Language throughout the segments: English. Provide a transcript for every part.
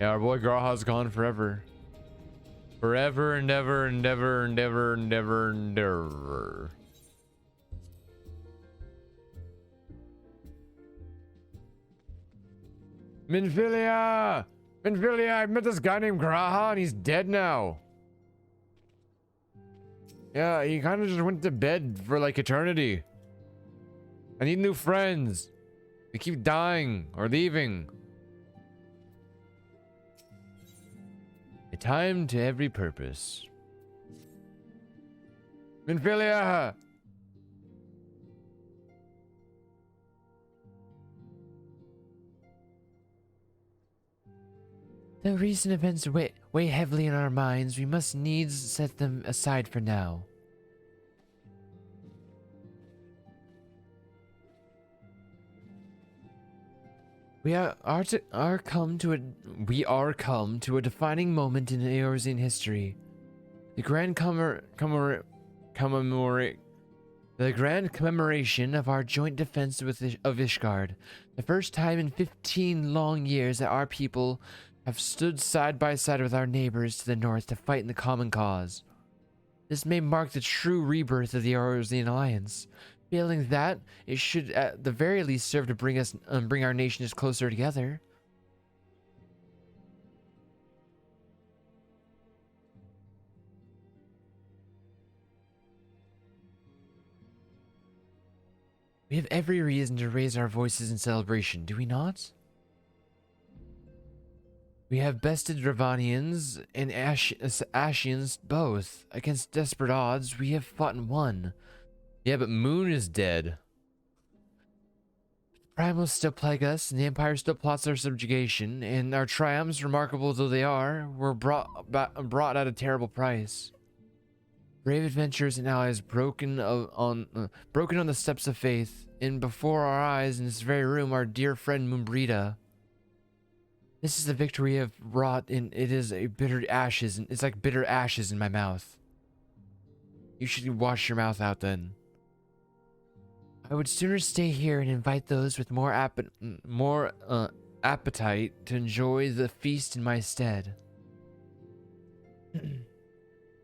Yeah, our boy Graha's gone forever. Forever and ever and ever and ever and ever and ever. Minfilia! Minfilia, I met this guy named Graha and he's dead now. Yeah, he kind of just went to bed for like eternity. I need new friends. They keep dying or leaving. A time to every purpose. Minfilia! The recent events weigh heavily in our minds. We must needs set them aside for now. We are come to a defining moment in Eorzean history. The grand commemoration of our joint defense of Ishgard. The first time in 15 long years that our people have stood side by side with our neighbors to the north to fight in the common cause. This may mark the true rebirth of the Eorzean Alliance. Failing that, it should at the very least serve to bring our nations closer together. We have every reason to raise our voices in celebration, do we not? We have bested Ravanians and Ashians both. Against desperate odds, we have fought and won. Yeah, but Moon is dead. The Primals still plague us, and the Empire still plots our subjugation, and our triumphs, remarkable though they are, were brought at a terrible price. Brave adventurers and allies broken on the steps of faith, and before our eyes in this very room, our dear friend Mumbrita. This is the victory we have wrought, and it is a bitter ashes, and it's like bitter ashes in my mouth. You should wash your mouth out then. I would sooner stay here and invite those with more appetite to enjoy the feast in my stead.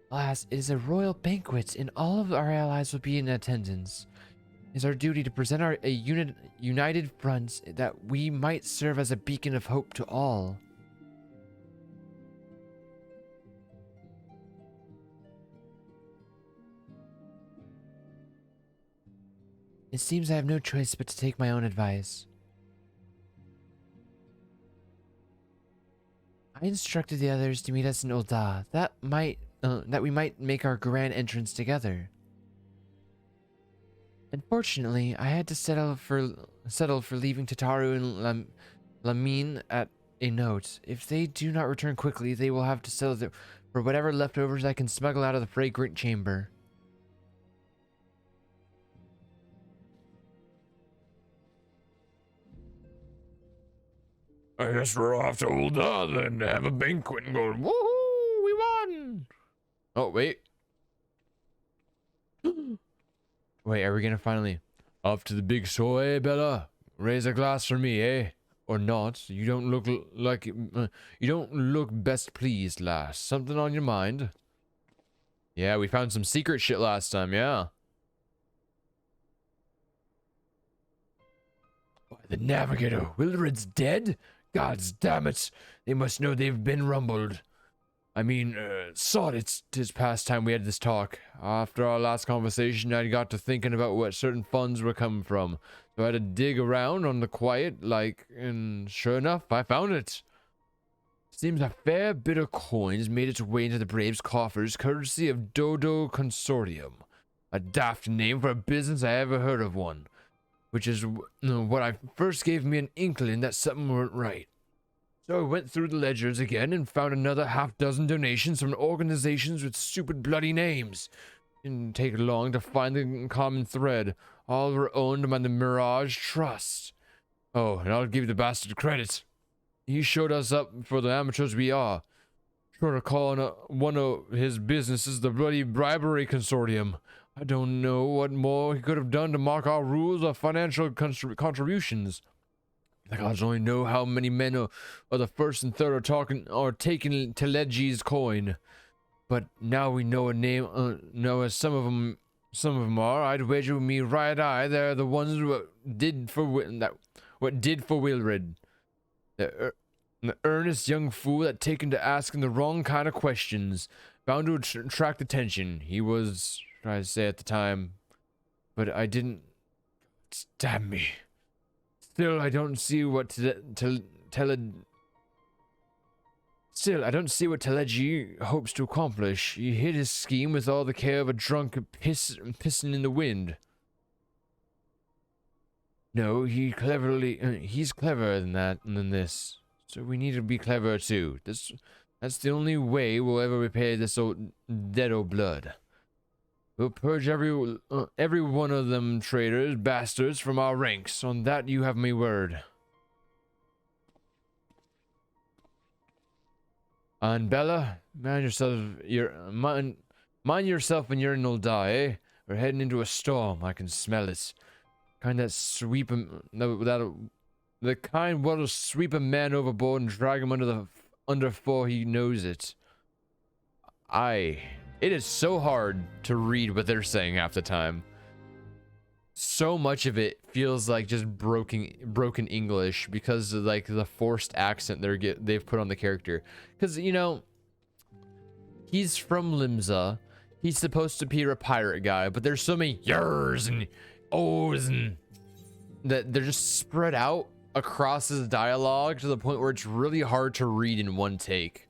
Alas, it is a royal banquet, and all of our allies will be in attendance. It is our duty to present a united front that we might serve as a beacon of hope to all. It seems I have no choice but to take my own advice. I instructed the others to meet us in Ul'dah, that we might make our grand entrance together. Unfortunately, I had to settle for leaving Tataru and Lamine at a note. If they do not return quickly, they will have to settle for whatever leftovers I can smuggle out of the fragrant chamber. I guess we're off to Ul'dah then to have a banquet and go, woohoo, we won! Oh, wait. Wait, are we gonna finally... Off to the big show, eh, Bella? Raise a glass for me, eh? Or not. You don't look like... you don't look best pleased, lass. Something on your mind? Yeah, we found some secret shit last time, yeah. The Navigator, Wilred's dead? Gods damn it. They must know they've been rumbled. I mean, sod, tis past time we had this talk. After our last conversation, I got to thinking about what certain funds were coming from. So I had to dig around on the quiet, and sure enough, I found it. Seems a fair bit of coins made its way into the Braves' coffers, courtesy of Dodo Consortium. A daft name for a business I ever heard of one. Which is what I first gave me an inkling that something weren't right. So I went through the ledgers again and found another half-dozen donations from organizations with stupid bloody names. Didn't take long to find the common thread. All were owned by the Mirage Trust. Oh, and I'll give the bastard credit. He showed us up for the amateurs we are. Sure to call on one of his businesses the bloody bribery consortium. I don't know what more he could have done to mock our rules of financial contributions. The gods only know how many men of the first and third are taking Telegi's coin. But now we know a name, know as some of them are. I'd wager with me right eye they're the ones who did for what did for Wilred. The earnest young fool that taken to asking the wrong kind of questions, bound to attract attention. He was trying to say at the time, but I didn't. Stab me. Still, I don't see what Telegi hopes to accomplish. He hid his scheme with all the care of a drunk pissing in the wind. No, he's cleverer than this. So we need to be clever too. That's the only way we'll ever repay this dead old blood. We'll purge every one of them traitors, bastards, from our ranks. On that you have my word. And Bella, mind yourself when you're in Ul'dah, eh? We're heading into a storm. I can smell it. The kind what'll sweep a man overboard and drag him under before he knows it. It is so hard to read what they're saying half the time. So much of it feels like just broken English because of like the forced accent they've put on the character. Because you know, he's from Limsa. He's supposed to be a pirate guy, but there's so many yers and ohs and that they're just spread out across his dialogue to the point where it's really hard to read in one take.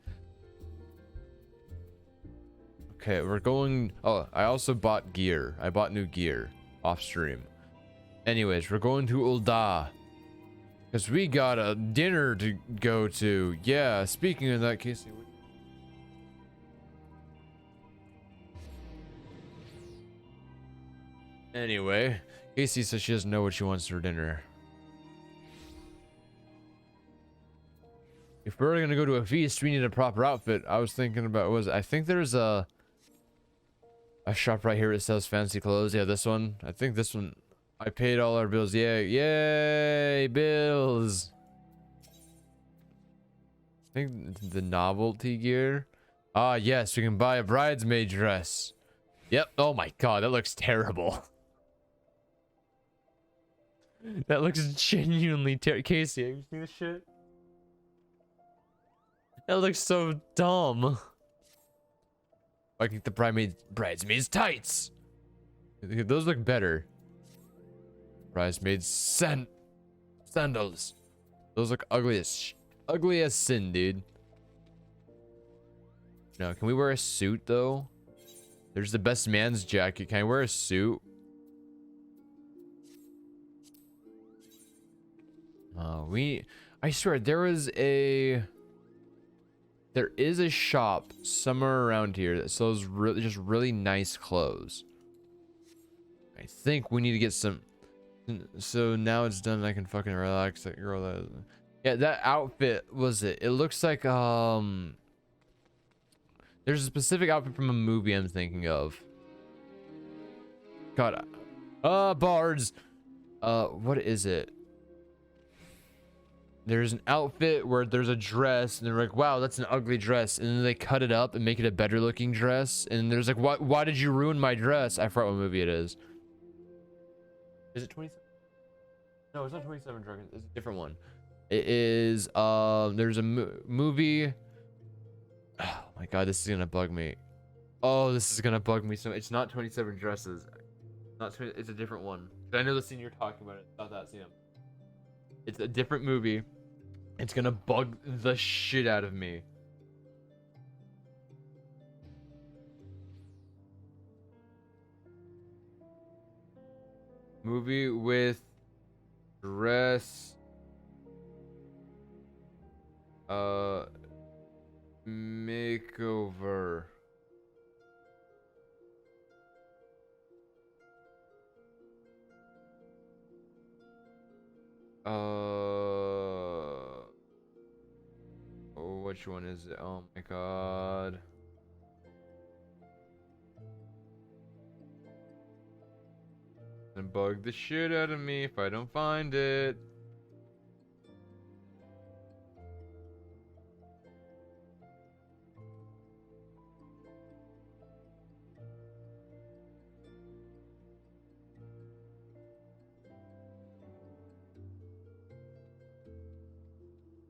Okay, we're going. Oh, I also bought gear. I bought new gear off stream. Anyways, we're going to Ul'dah because we got a dinner to go to. Yeah, speaking of that, Casey. Anyway, Casey says she doesn't know what she wants for dinner. If we're gonna go to a feast, we need a proper outfit. I was thinking about I think there's a shop right here that sells fancy clothes. Yeah, this one. I think this one. I paid all our bills. Yay, bills. I think the novelty gear. Ah, yes, we can buy a bridesmaid dress. Yep. Oh my god, that looks terrible. That looks genuinely terrible. Casey, have you seen this shit? That looks so dumb. I think the bridesmaids tights. Those look better. Bridesmaids sandals. Those look ugly as sin, dude. No, can we wear a suit though? There's the best man's jacket. Can I wear a suit? I swear there is a shop somewhere around here that sells really nice clothes. I think we need to get some. So now it's done. I can fucking relax. That girl. Yeah, that outfit was it. It looks like there's a specific outfit from a movie I'm thinking of. God, bards. What is it? There's an outfit where there's a dress and they're like, wow, that's an ugly dress, and then they cut it up and make it a better looking dress, and there's like, why did you ruin my dress? I forgot what movie it is. Is it 27? No, it's not 27 Dragons. It's a different one. It is there's a movie. Oh my god, this is gonna bug me. Oh, this is gonna bug me so. It's not 27 Dresses. It's a different one. I know the scene you're talking about. It's not that scene. It's a different movie. It's gonna bug the shit out of me. Movie with dress makeover. Oh, which one is it? Oh my god. And bug the shit out of me if I don't find it.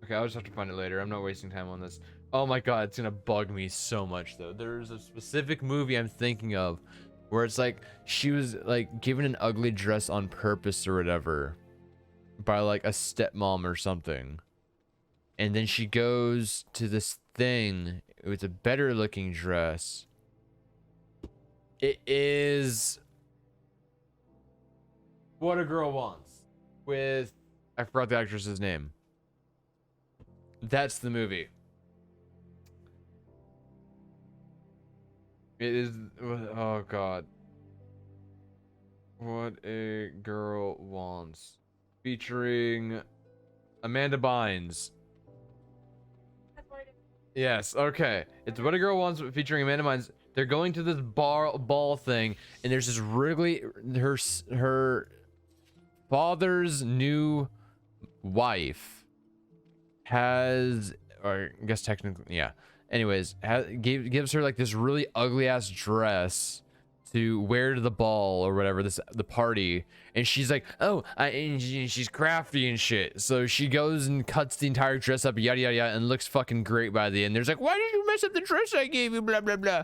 Okay, I'll just have to find it later. I'm not wasting time on this. Oh my god, it's gonna bug me so much though. There's a specific movie I'm thinking of where it's like she was like given an ugly dress on purpose or whatever by like a stepmom or something. And then she goes to this thing with a better looking dress. It is What a Girl Wants with, I forgot the actress's name. That's the movie. It is, oh god. What a Girl Wants. Featuring Amanda Bynes. Yes, okay. It's What a Girl Wants featuring Amanda Bynes. They're going to this ball thing, and there's this really, her father's new wife has, or I guess technically, yeah. Anyways, gives her like this really ugly ass dress to wear to the ball or whatever, the party, and she's like, oh, and she's crafty and shit, so she goes and cuts the entire dress up, yada yada yada, and looks fucking great by the end. There's like, why did you mess up the dress I gave you, blah blah blah.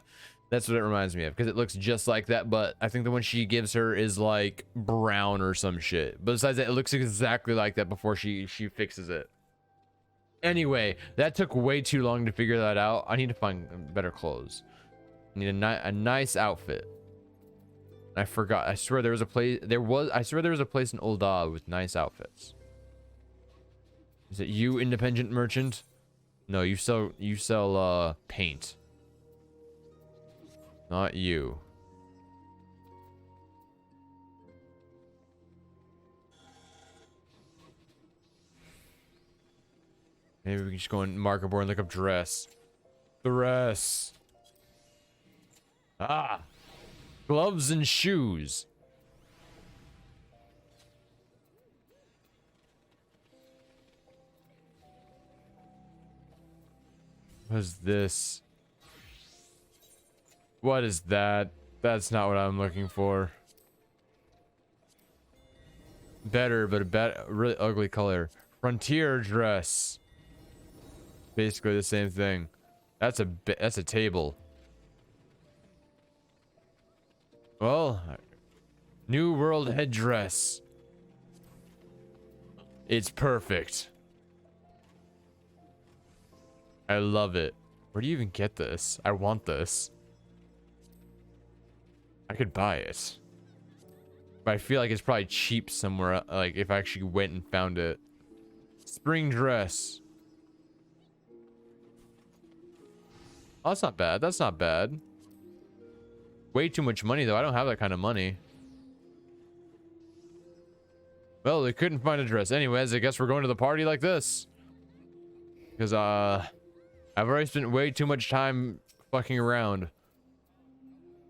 That's what it reminds me of, because it looks just like that, but I think the one she gives her is like brown or some shit. But besides that, it looks exactly like that before she fixes it. Anyway, that took way too long to figure that out. I need to find better clothes. I need a nice outfit. I forgot. I swear there was a place. I swear there was a place in Oldad with nice outfits. Is it you, independent merchant? No, you sell paint. Not you. Maybe we can just go in market board and look up dress. Dress. Ah. Gloves and shoes. What is this? What is that? That's not what I'm looking for. Better, but a really ugly color. Frontier dress. Basically the same thing. That's a table. Well, New World headdress. It's perfect. I love it. Where do you even get this? I want this. I could buy it. But I feel like it's probably cheap somewhere, like if I actually went and found it. Spring dress. Oh, that's not bad. That's not bad. Way too much money though. I don't have that kind of money. Well, they couldn't find a dress. Anyways, I guess we're going to the party like this. Because I've already spent way too much time fucking around.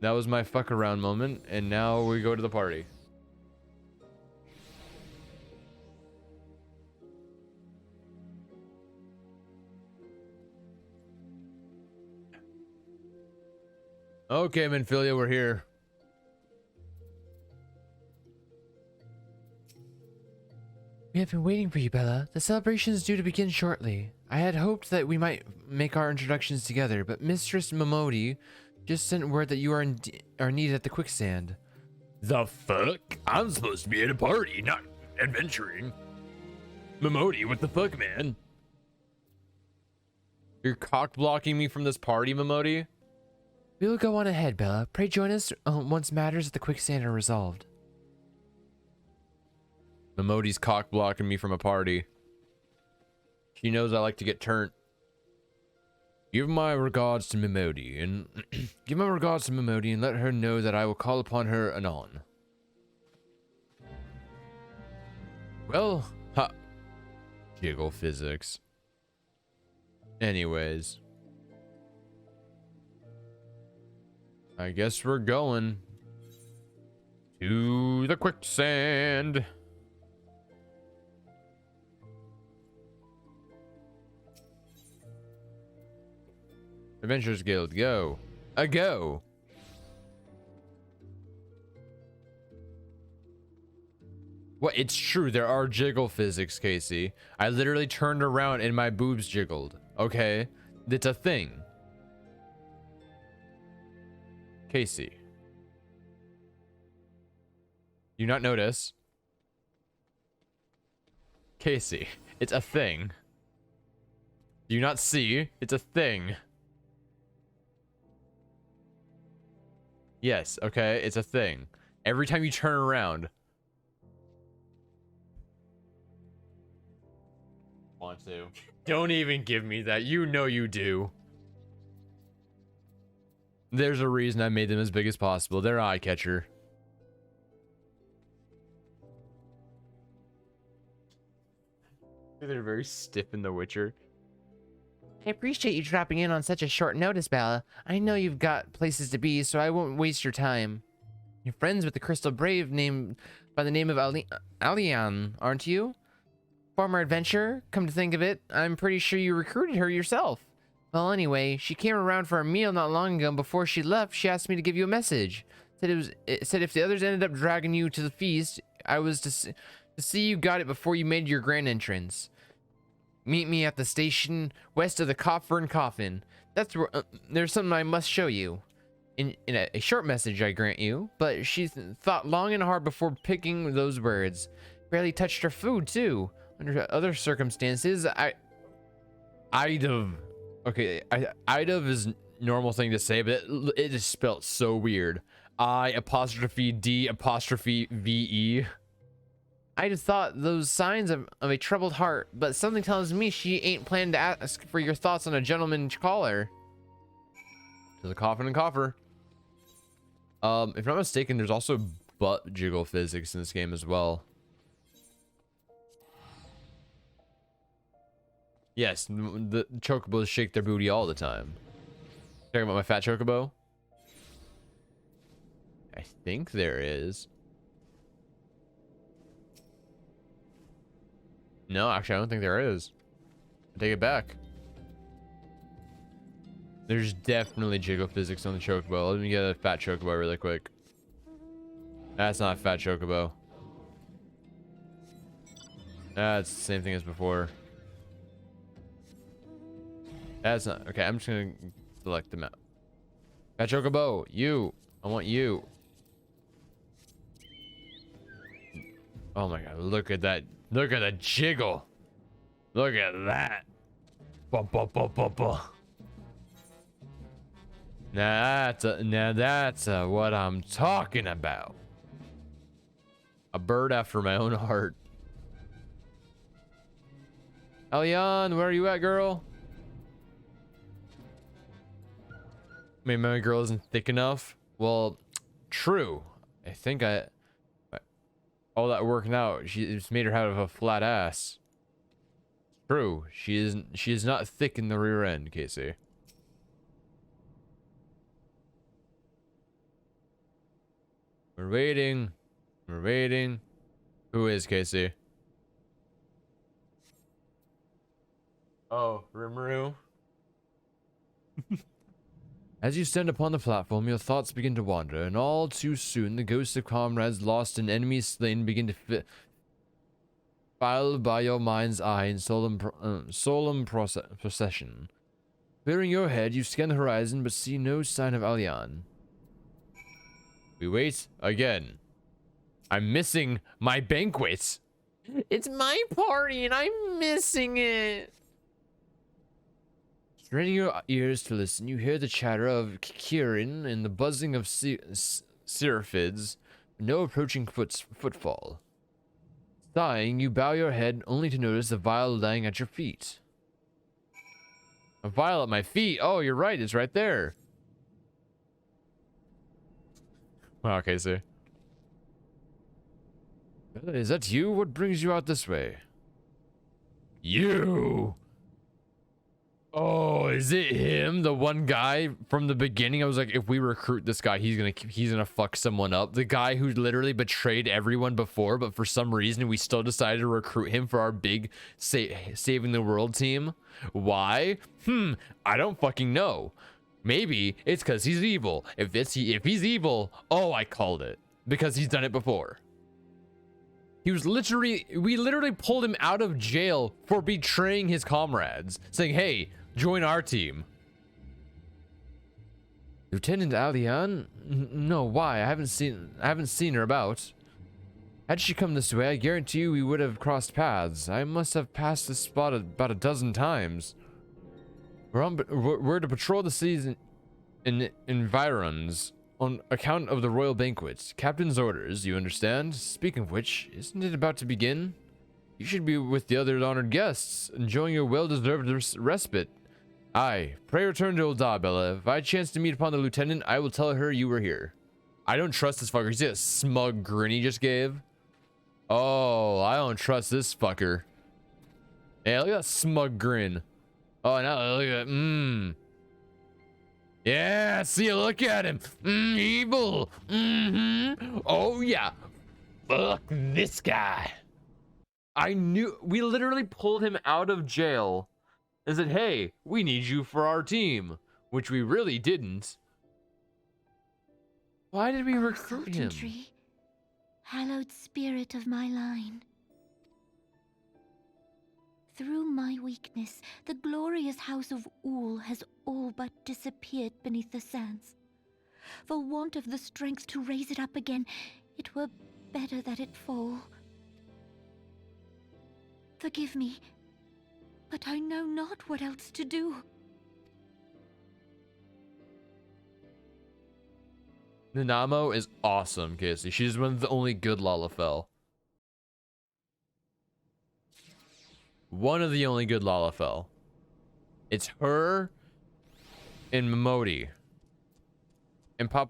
That was my fuck around moment, and now we go to the party. Okay, Minfilia, we're here. We have been waiting for you, Bella. The celebration is due to begin shortly. I had hoped that we might make our introductions together, but Mistress Momodi just sent word that you are needed at the quicksand. The fuck? I'm supposed to be at a party, not adventuring. Momodi, what the fuck, man? You're cock blocking me from this party, Momodi? We will go on ahead, Bella. Pray join us once matters at the quicksand are resolved. Momodi's cock blocking me from a party. She knows I like to get turned. Give my regards to Momodi and give my regards to Momodi and let her know that I will call upon her anon. Well, ha. Jiggle physics. Anyways. I guess we're going to the quicksand. Adventurers Guild, go. A go. What? it's true. There are jiggle physics, Casey. I literally turned around and my boobs jiggled. Okay? It's a thing. Casey. You not notice? Casey, it's a thing. Do you not see? It's a thing. Yes, okay, it's a thing. Every time you turn around. Want to. Don't even give me that. You know you do. There's a reason I made them as big as possible. They're eye catcher. They're very stiff in The Witcher. I appreciate you dropping in on such a short notice, Bella. I know you've got places to be, so I won't waste your time. You're friends with the Crystal Brave named by the name of Alian, aren't you? Former adventurer? Come to think of it, I'm pretty sure you recruited her yourself. Well, anyway, she came around for a meal not long ago, and before she left, she asked me to give you a message. It said if the others ended up dragging you to the feast, I was to see you got it before you made your grand entrance. Meet me at the station west of the Coffer and Coffin. That's where there's something I must show you. In a short message, I grant you, but she thought long and hard before picking those words. Barely touched her food too. Under other circumstances, I'd have. Okay, I'd have is normal thing to say, but it is spelled so weird. I''D''VE. I'd have thought those signs of a troubled heart, but something tells me she ain't planning to ask for your thoughts on a gentleman caller. To the Coffin and Coffer. If I'm not mistaken, there's also butt jiggle physics in this game as well. Yes, the chocobos shake their booty all the time. Talking about my fat chocobo? I think there is. No, actually, I don't think there is. I take it back. There's definitely jiggle physics on the chocobo. Let me get a fat chocobo really quick. That's not a fat chocobo. That's the same thing as before. That's not okay. I'm just gonna select them out. Fat chocobo, you. I want you. Oh my god! Look at that. Look at the jiggle. Look at that. Bum, bum, bum, bum, bum. Now that's what I'm talking about. A bird after my own heart. Elian, where are you at, girl? Maybe my girl isn't thick enough. Well, true. I think all that working out, it's made her have a flat ass. True. She is not thick in the rear end, Casey. We're waiting. We're waiting. Who is Casey? Oh, Rimuru. As you stand upon the platform, your thoughts begin to wander, and all too soon the ghosts of comrades lost and enemies slain begin to file by your mind's eye in solemn procession. Clearing your head, you scan the horizon but see no sign of Alian. We wait again. I'm missing my banquet. It's my party and I'm missing it. Straining your ears to listen, you hear the chatter of Kirin and the buzzing of seraphids, no approaching footfall. Sighing, you bow your head only to notice the vial lying at your feet. A vial at my feet? Oh, you're right, it's right there. Wow, Casey. Is that you? What brings you out this way? You! Oh, is it him? The one guy from the beginning? I was like, if we recruit this guy, he's gonna fuck someone up. The guy who literally betrayed everyone before, but for some reason we still decided to recruit him for our big saving the world team. Why? I don't fucking know. Maybe it's because he's evil. If he's evil, oh, I called it because he's done it before. He was literally, we literally pulled him out of jail for betraying his comrades, saying, hey, join our team. Lieutenant Alian? No, why? I haven't seen her about. Had she come this way, I guarantee you we would have crossed paths. I must have passed this spot about a dozen times. We're to patrol the cities and environs on account of the royal banquet. Captain's orders, you understand? Speaking of which, isn't it about to begin? You should be with the other honored guests, enjoying your well-deserved respite. Aye, pray return to Ulda, Bella. If I chance to meet upon the lieutenant, I will tell her you were here. I don't trust this fucker. See that smug grin he just gave? Oh, I don't trust this fucker. Yeah, look at that smug grin. Oh, now look at yeah, see, look at him. Evil. Oh, yeah. Fuck this guy. I knew. We literally pulled him out of jail and said, hey, we need you for our team. Which we really didn't. Why did we recruit him? Tree, hallowed spirit of my line. Through my weakness, the glorious house of Ul has all but disappeared beneath the sands. For want of the strength to raise it up again, it were better that it fall. Forgive me, but I know not what else to do. Nanamo is awesome, Casey. She's one of the only good Lalafell. One of the only good Lalafell. It's her and Momodi. And Papa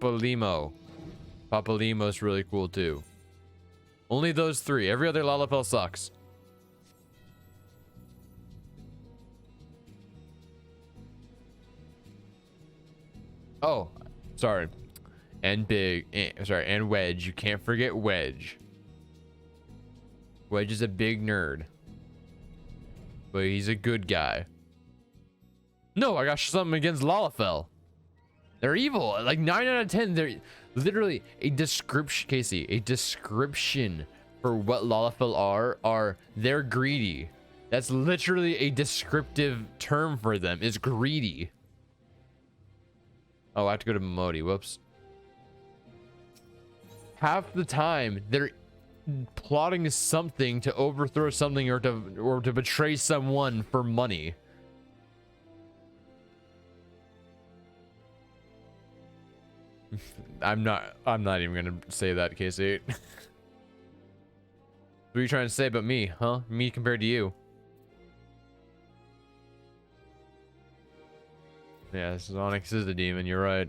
Limo. Papa Limo's really cool too. Only those three. Every other Lalafell sucks. Oh, sorry. And and Wedge. You can't forget Wedge. Wedge is a big nerd. But he's a good guy. No, I got something against Lalafell. They're evil. Like 9 out of 10. They're literally a description, Casey. A description for what Lalafell are they're greedy. That's literally a descriptive term for them. Is greedy. Oh, I have to go to Momodi. Whoops. Half the time they're plotting something to overthrow something or to betray someone for money. I'm not even gonna say that, Casey. What are you trying to say about me, huh? Me compared to you? Yeah, Onyx is the demon, you're right.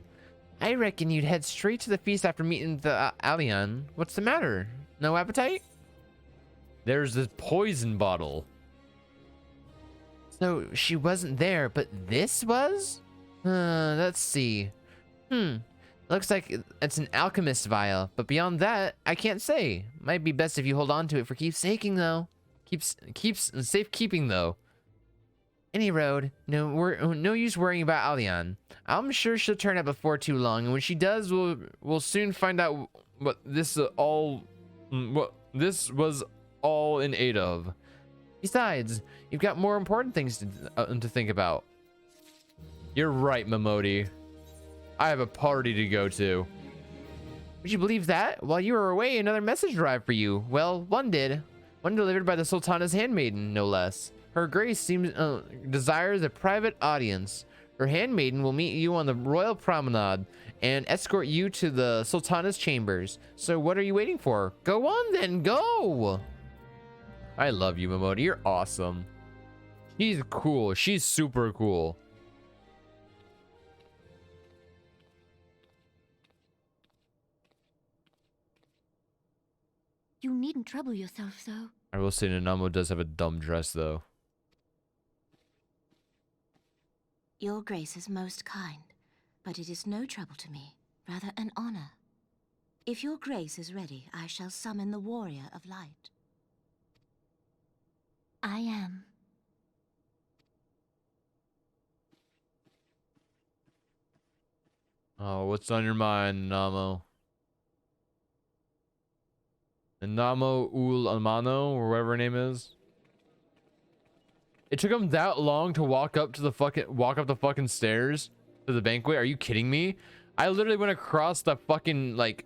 I reckon you'd head straight to the feast after meeting the Alien. What's the matter? No appetite? There's this poison bottle. So she wasn't there, but this was? Let's see. Looks like it's an alchemist vial, but beyond that, I can't say. Might be best if you hold on to it for keepsaking though. Keeps safekeeping though. Any road, no use worrying about Alian. I'm sure she'll turn up before too long, and when she does, we'll soon find out what this was all in aid of. Besides, you've got more important things to think about. You're right, Momodi. I have a party to go to. Would you believe that? While you were away, another message arrived for you. Well, one did. One delivered by the Sultana's handmaiden, no less. Her grace seems desires a private audience. Her handmaiden will meet you on the royal promenade and escort you to the Sultana's chambers. So what are you waiting for? Go on then, go! I love you, Momodi. You're awesome. She's cool. She's super cool. You needn't trouble yourself so. I will say Nanamo does have a dumb dress, though. Your grace is most kind, but it is no trouble to me, rather an honor. If your grace is ready, I shall summon the warrior of light. I am. Oh, what's on your mind, Namo? Namo Ul Amano, or whatever her name is. It took him that long to walk up the fucking stairs to the banquet. Are you kidding me? I literally went across the fucking like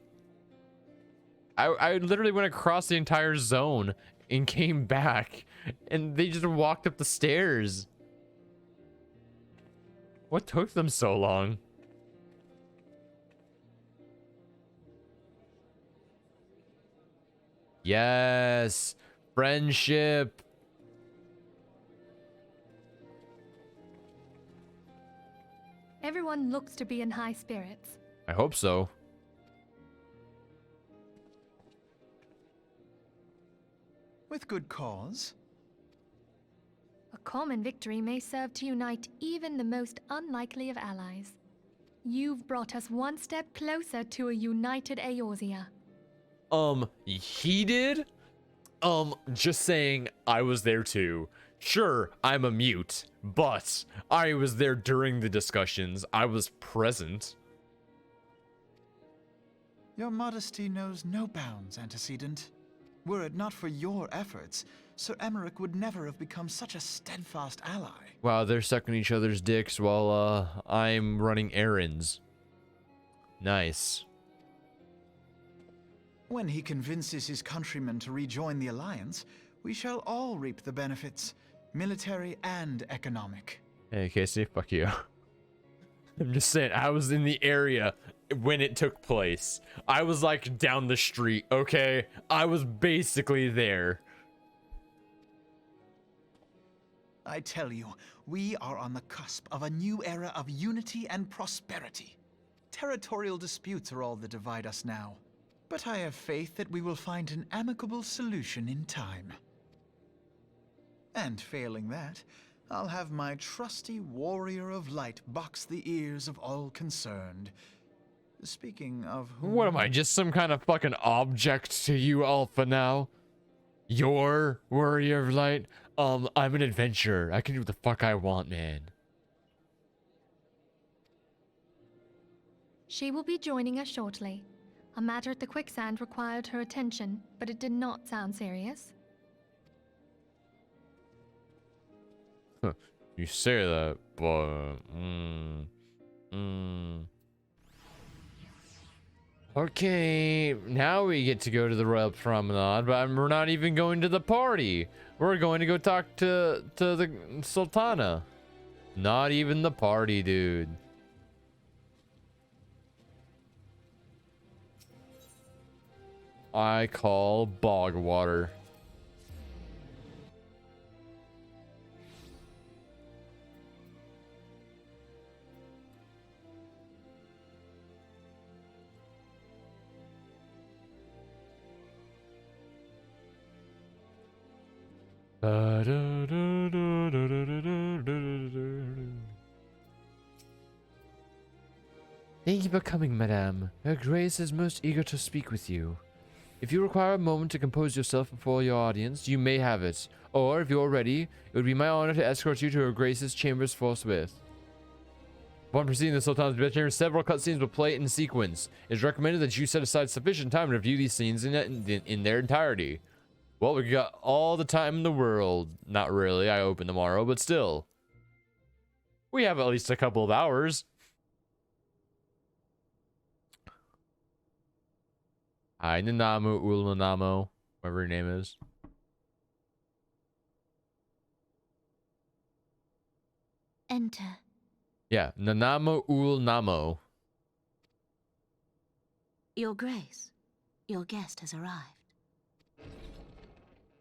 I literally went across the entire zone and came back, and they just walked up the stairs. What took them so long? Yes, friendship. Everyone looks to be in high spirits. I hope so. With good cause. A common victory may serve to unite even the most unlikely of allies. You've brought us one step closer to a united Eorzea. He did? Just saying, I was there too. Sure, I'm a mute, but I was there during the discussions. I was present. Your modesty knows no bounds, Antecedent. Were it not for your efforts, Sir Emmerich would never have become such a steadfast ally. Wow, they're sucking each other's dicks while, I'm running errands. Nice. When he convinces his countrymen to rejoin the Alliance, we shall all reap the benefits, military and economic. Hey, Casey, fuck you. I'm just saying, I was in the area when it took place. I was like down the street, okay? I was basically there. I tell you, we are on the cusp of a new era of unity and prosperity. Territorial disputes are all that divide us now. But I have faith that we will find an amicable solution in time. And failing that, I'll have my trusty warrior of light box the ears of all concerned. Speaking of whom... What am I, just some kind of fucking object to you, Alpha, now? Your warrior of light? I'm an adventurer. I can do what the fuck I want, man. She will be joining us shortly. A matter at the quicksand required her attention, but it did not sound serious. You say that, but... Okay, now we get to go to the Royal Promenade, but we're not even going to the party. We're going to go talk to the Sultana. Not even the party, dude. I call bog water. Thank you for coming, madame. Her Grace is most eager to speak with you. If you require a moment to compose yourself before your audience, you may have it. Or, if you're ready, it would be my honor to escort you to Her Grace's chambers forthwith. Upon proceeding to the Sultan's bedchamber, several cutscenes will play in sequence. It is recommended that you set aside sufficient time to review these scenes in their entirety. Well, we got all the time in the world. Not really, I open tomorrow, but still. We have at least a couple of hours. Hi, Nanamu Ulmanamo, whatever your name is. Enter. Yeah, Nanamo Ulnamo. Your Grace, your guest has arrived.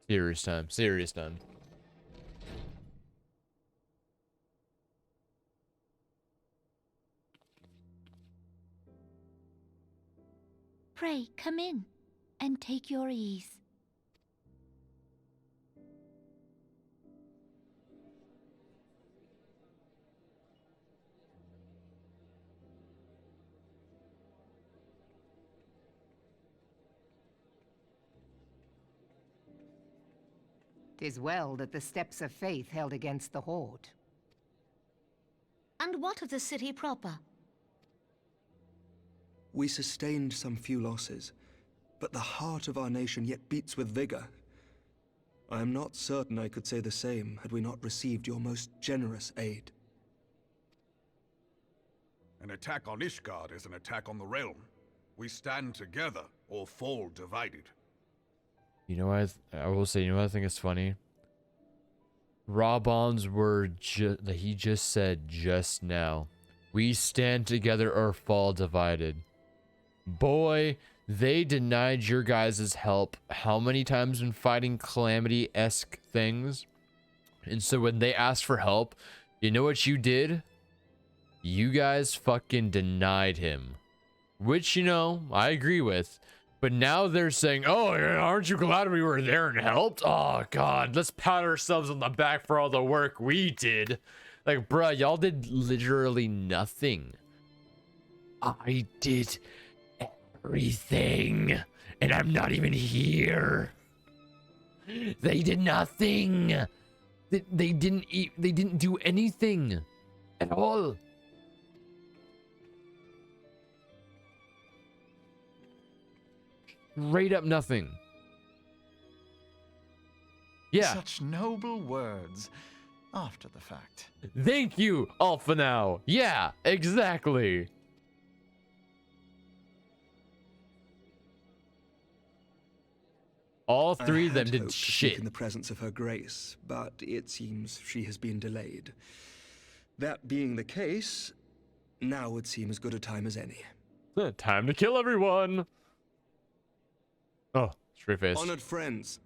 Serious time, serious time. Pray, come in and take your ease. "'Tis well that the steps of faith held against the horde." And what of the city proper? We sustained some few losses, but the heart of our nation yet beats with vigor. I am not certain I could say the same had we not received your most generous aid. An attack on Ishgard is an attack on the realm. We stand together or fall divided. You know what? I will say, you know what I think is funny? Robon's word that he just said just now. We stand together or fall divided. Boy, they denied your guys' help how many times in fighting calamity-esque things? And so when they asked for help, you know what you did? You guys fucking denied him. Which, you know, I agree with. But now they're saying, oh, aren't you glad we were there and helped? Oh, God, let's pat ourselves on the back for all the work we did. Like, bruh, y'all did literally nothing. I did everything. And I'm not even here. They did nothing. They didn't do anything at all. Straight up nothing. Yeah. Such noble words after the fact. Thank you, Alpha now. Yeah, exactly. All three of them did shit. In the presence of her grace, but it seems she has been delayed. That being the case, now would seem as good a time as any. Time to kill everyone. Oh, straight face. Honored friends,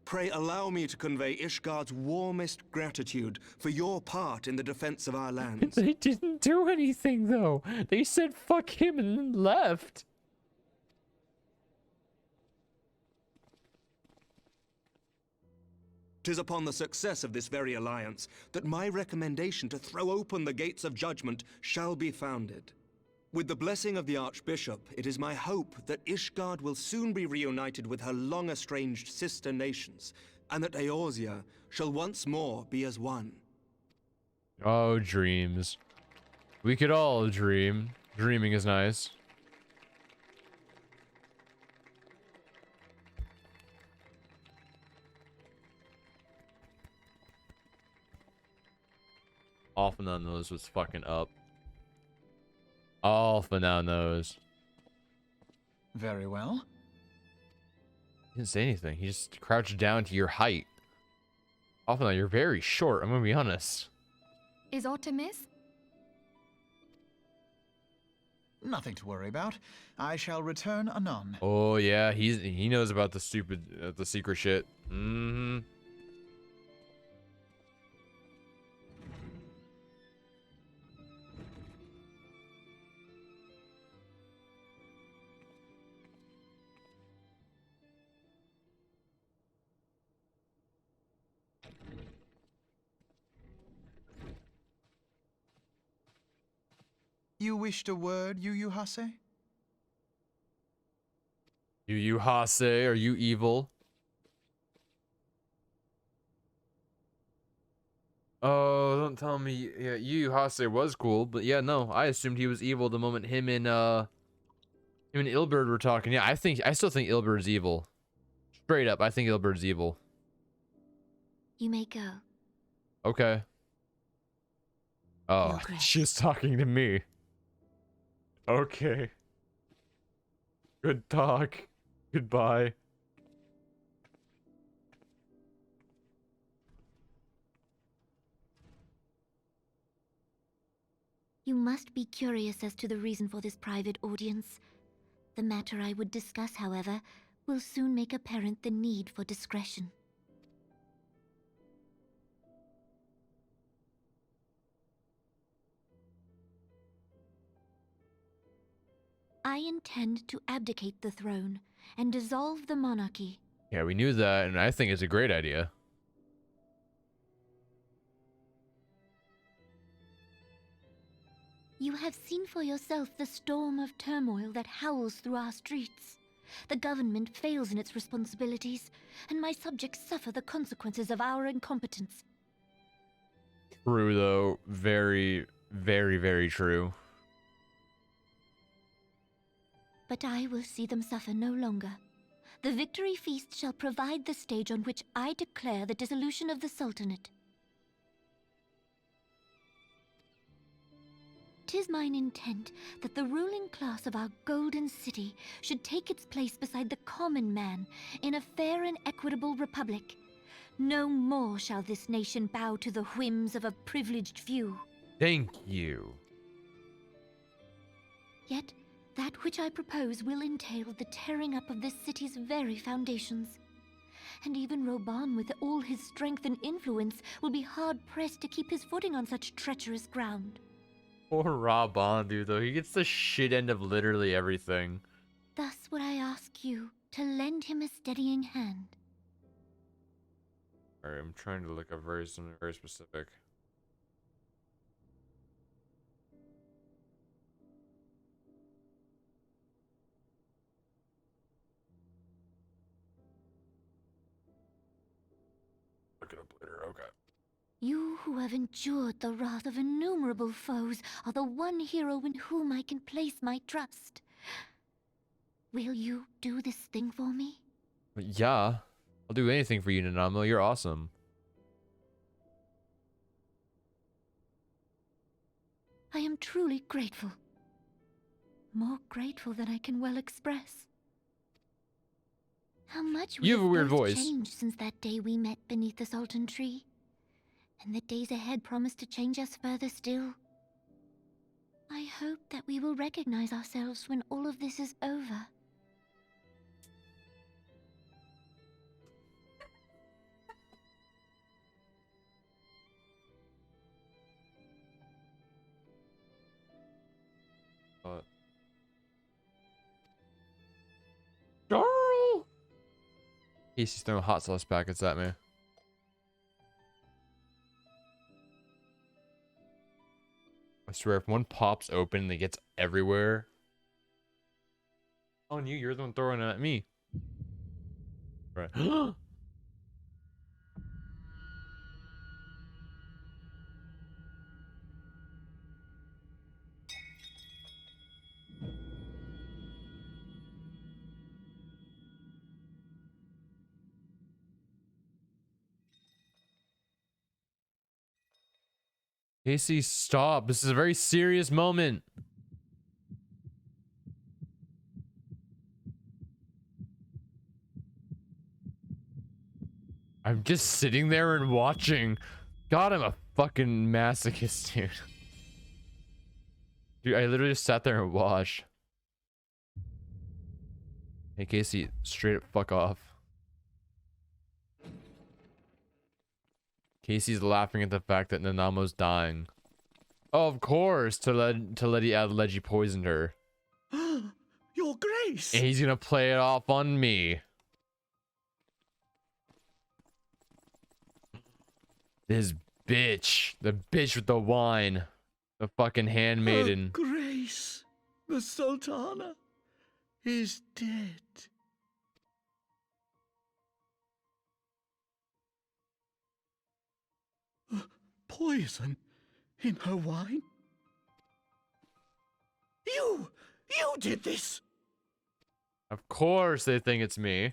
pray allow me to convey Ishgard's warmest gratitude for your part in the defense of our lands. They didn't do anything, though. They said fuck him and then left. Tis upon the success of this very alliance that my recommendation to throw open the gates of judgment shall be founded. With the blessing of the Archbishop, it is my hope that Ishgard will soon be reunited with her long-estranged sister nations, and that Eorzea shall once more be as one. Oh, dreams. We could all dream. Dreaming is nice. Alpha now knows what's fucking up. Alpha now knows. Very well. He didn't say anything. He just crouched down to your height. Alpha now, you're very short. I'm gonna be honest. Is aught amiss? Nothing to worry about. I shall return anon. Oh yeah, he knows about the stupid, the secret shit. Mm-hmm. You wished a word, Yu Hase? You Hase, are you evil? Oh, don't tell me. Yeah, Yu Hase was cool, but yeah, no, I assumed he was evil the moment him and Ilberd were talking. Yeah, I still think Ilberd's evil. Straight up, I think Ilberd's evil. You may go. Okay. Oh, Regret. she's talking to me. Okay. Good talk. Goodbye. You must be curious as to the reason for this private audience. The matter I would discuss, however, will soon make apparent the need for discretion. I intend to abdicate the throne and dissolve the monarchy. Yeah, we knew that, and I think it's a great idea. You have seen for yourself the storm of turmoil that howls through our streets. The government fails in its responsibilities, and my subjects suffer the consequences of our incompetence. True, though. Very, very, very true. But I will see them suffer no longer. The victory feast shall provide the stage on which I declare the dissolution of the Sultanate. 'Tis mine intent that the ruling class of our golden city should take its place beside the common man in a fair and equitable republic. No more shall this nation bow to the whims of a privileged few. Thank you. Yet, that which I propose will entail the tearing up of this city's very foundations. And even Reborn, with all his strength and influence, will be hard-pressed to keep his footing on such treacherous ground. Poor Raban, dude, though. He gets the shit end of literally everything. Thus would I ask you to lend him a steadying hand. Alright, I'm trying to look up something very specific. Look it up later, okay. You who have endured the wrath of innumerable foes are the one hero in whom I can place my trust. Will you do this thing for me? Yeah. I'll do anything for you, Nanamo. You're awesome. I am truly grateful. More grateful than I can well express. How much we You have a weird both voice. changed since that day we met beneath the Sultan tree. And the days ahead promise to change us further still. I hope that we will recognize ourselves when all of this is over. Darl! He's throwing hot sauce packets at me. I swear, if one pops open and it gets everywhere. On you, you're the one throwing it at me. Right. Casey, stop. This is a very serious moment. I'm just sitting there and watching. God, I'm a fucking masochist, dude. Dude, I literally just sat there and watched. Hey, Casey, straight up fuck off. Casey's laughing at the fact that Nanamo's dying. Oh, of course, Lady Adeleji poisoned her. Your Grace! And he's gonna play it off on me. This bitch. The bitch with the wine. The fucking handmaiden. Grace, the Sultana is dead. Poison in her wine? You did this! Of course they think it's me.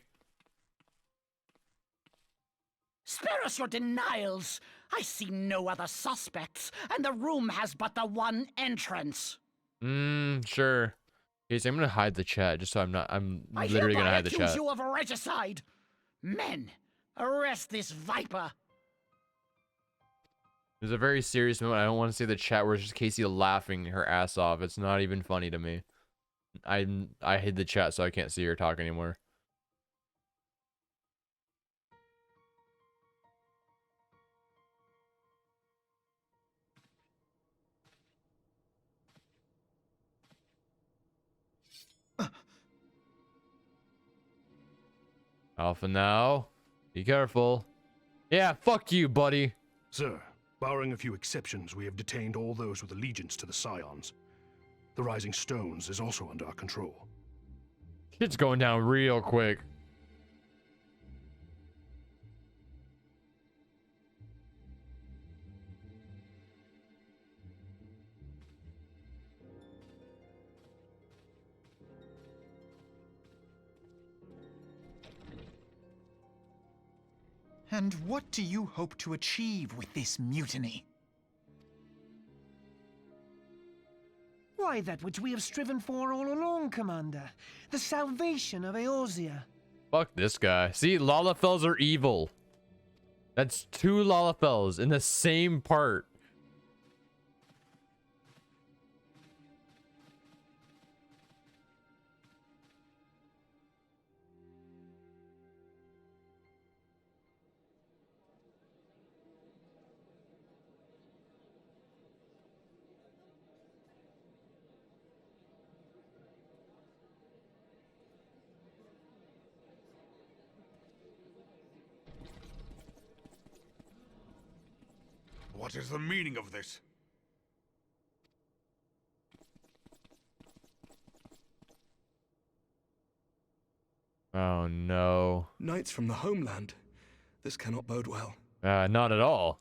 Spare us your denials! I see no other suspects, and the room has but the one entrance. Sure. Casey, I'm gonna hide the chat just so I'm literally gonna hide the chat. I hereby accuse you of regicide! Men, arrest this viper! There's a very serious moment. I don't want to see the chat where it's just Casey laughing her ass off. It's not even funny to me. I hid the chat so I can't see her talk anymore. Alpha now. Be careful. Yeah, fuck you, buddy. Sir, barring a few exceptions, we have detained all those with allegiance to the Scions. The Rising Stones is also under our control. Shit's going down real quick. And what do you hope to achieve with this mutiny? Why, that which we have striven for all along, Commander. The salvation of Eorzea. Fuck this guy. See, Lalafels are evil. That's 2 Lalafels in the same part. What is the meaning of this? Oh no. Knights from the homeland. This cannot bode well. Not at all.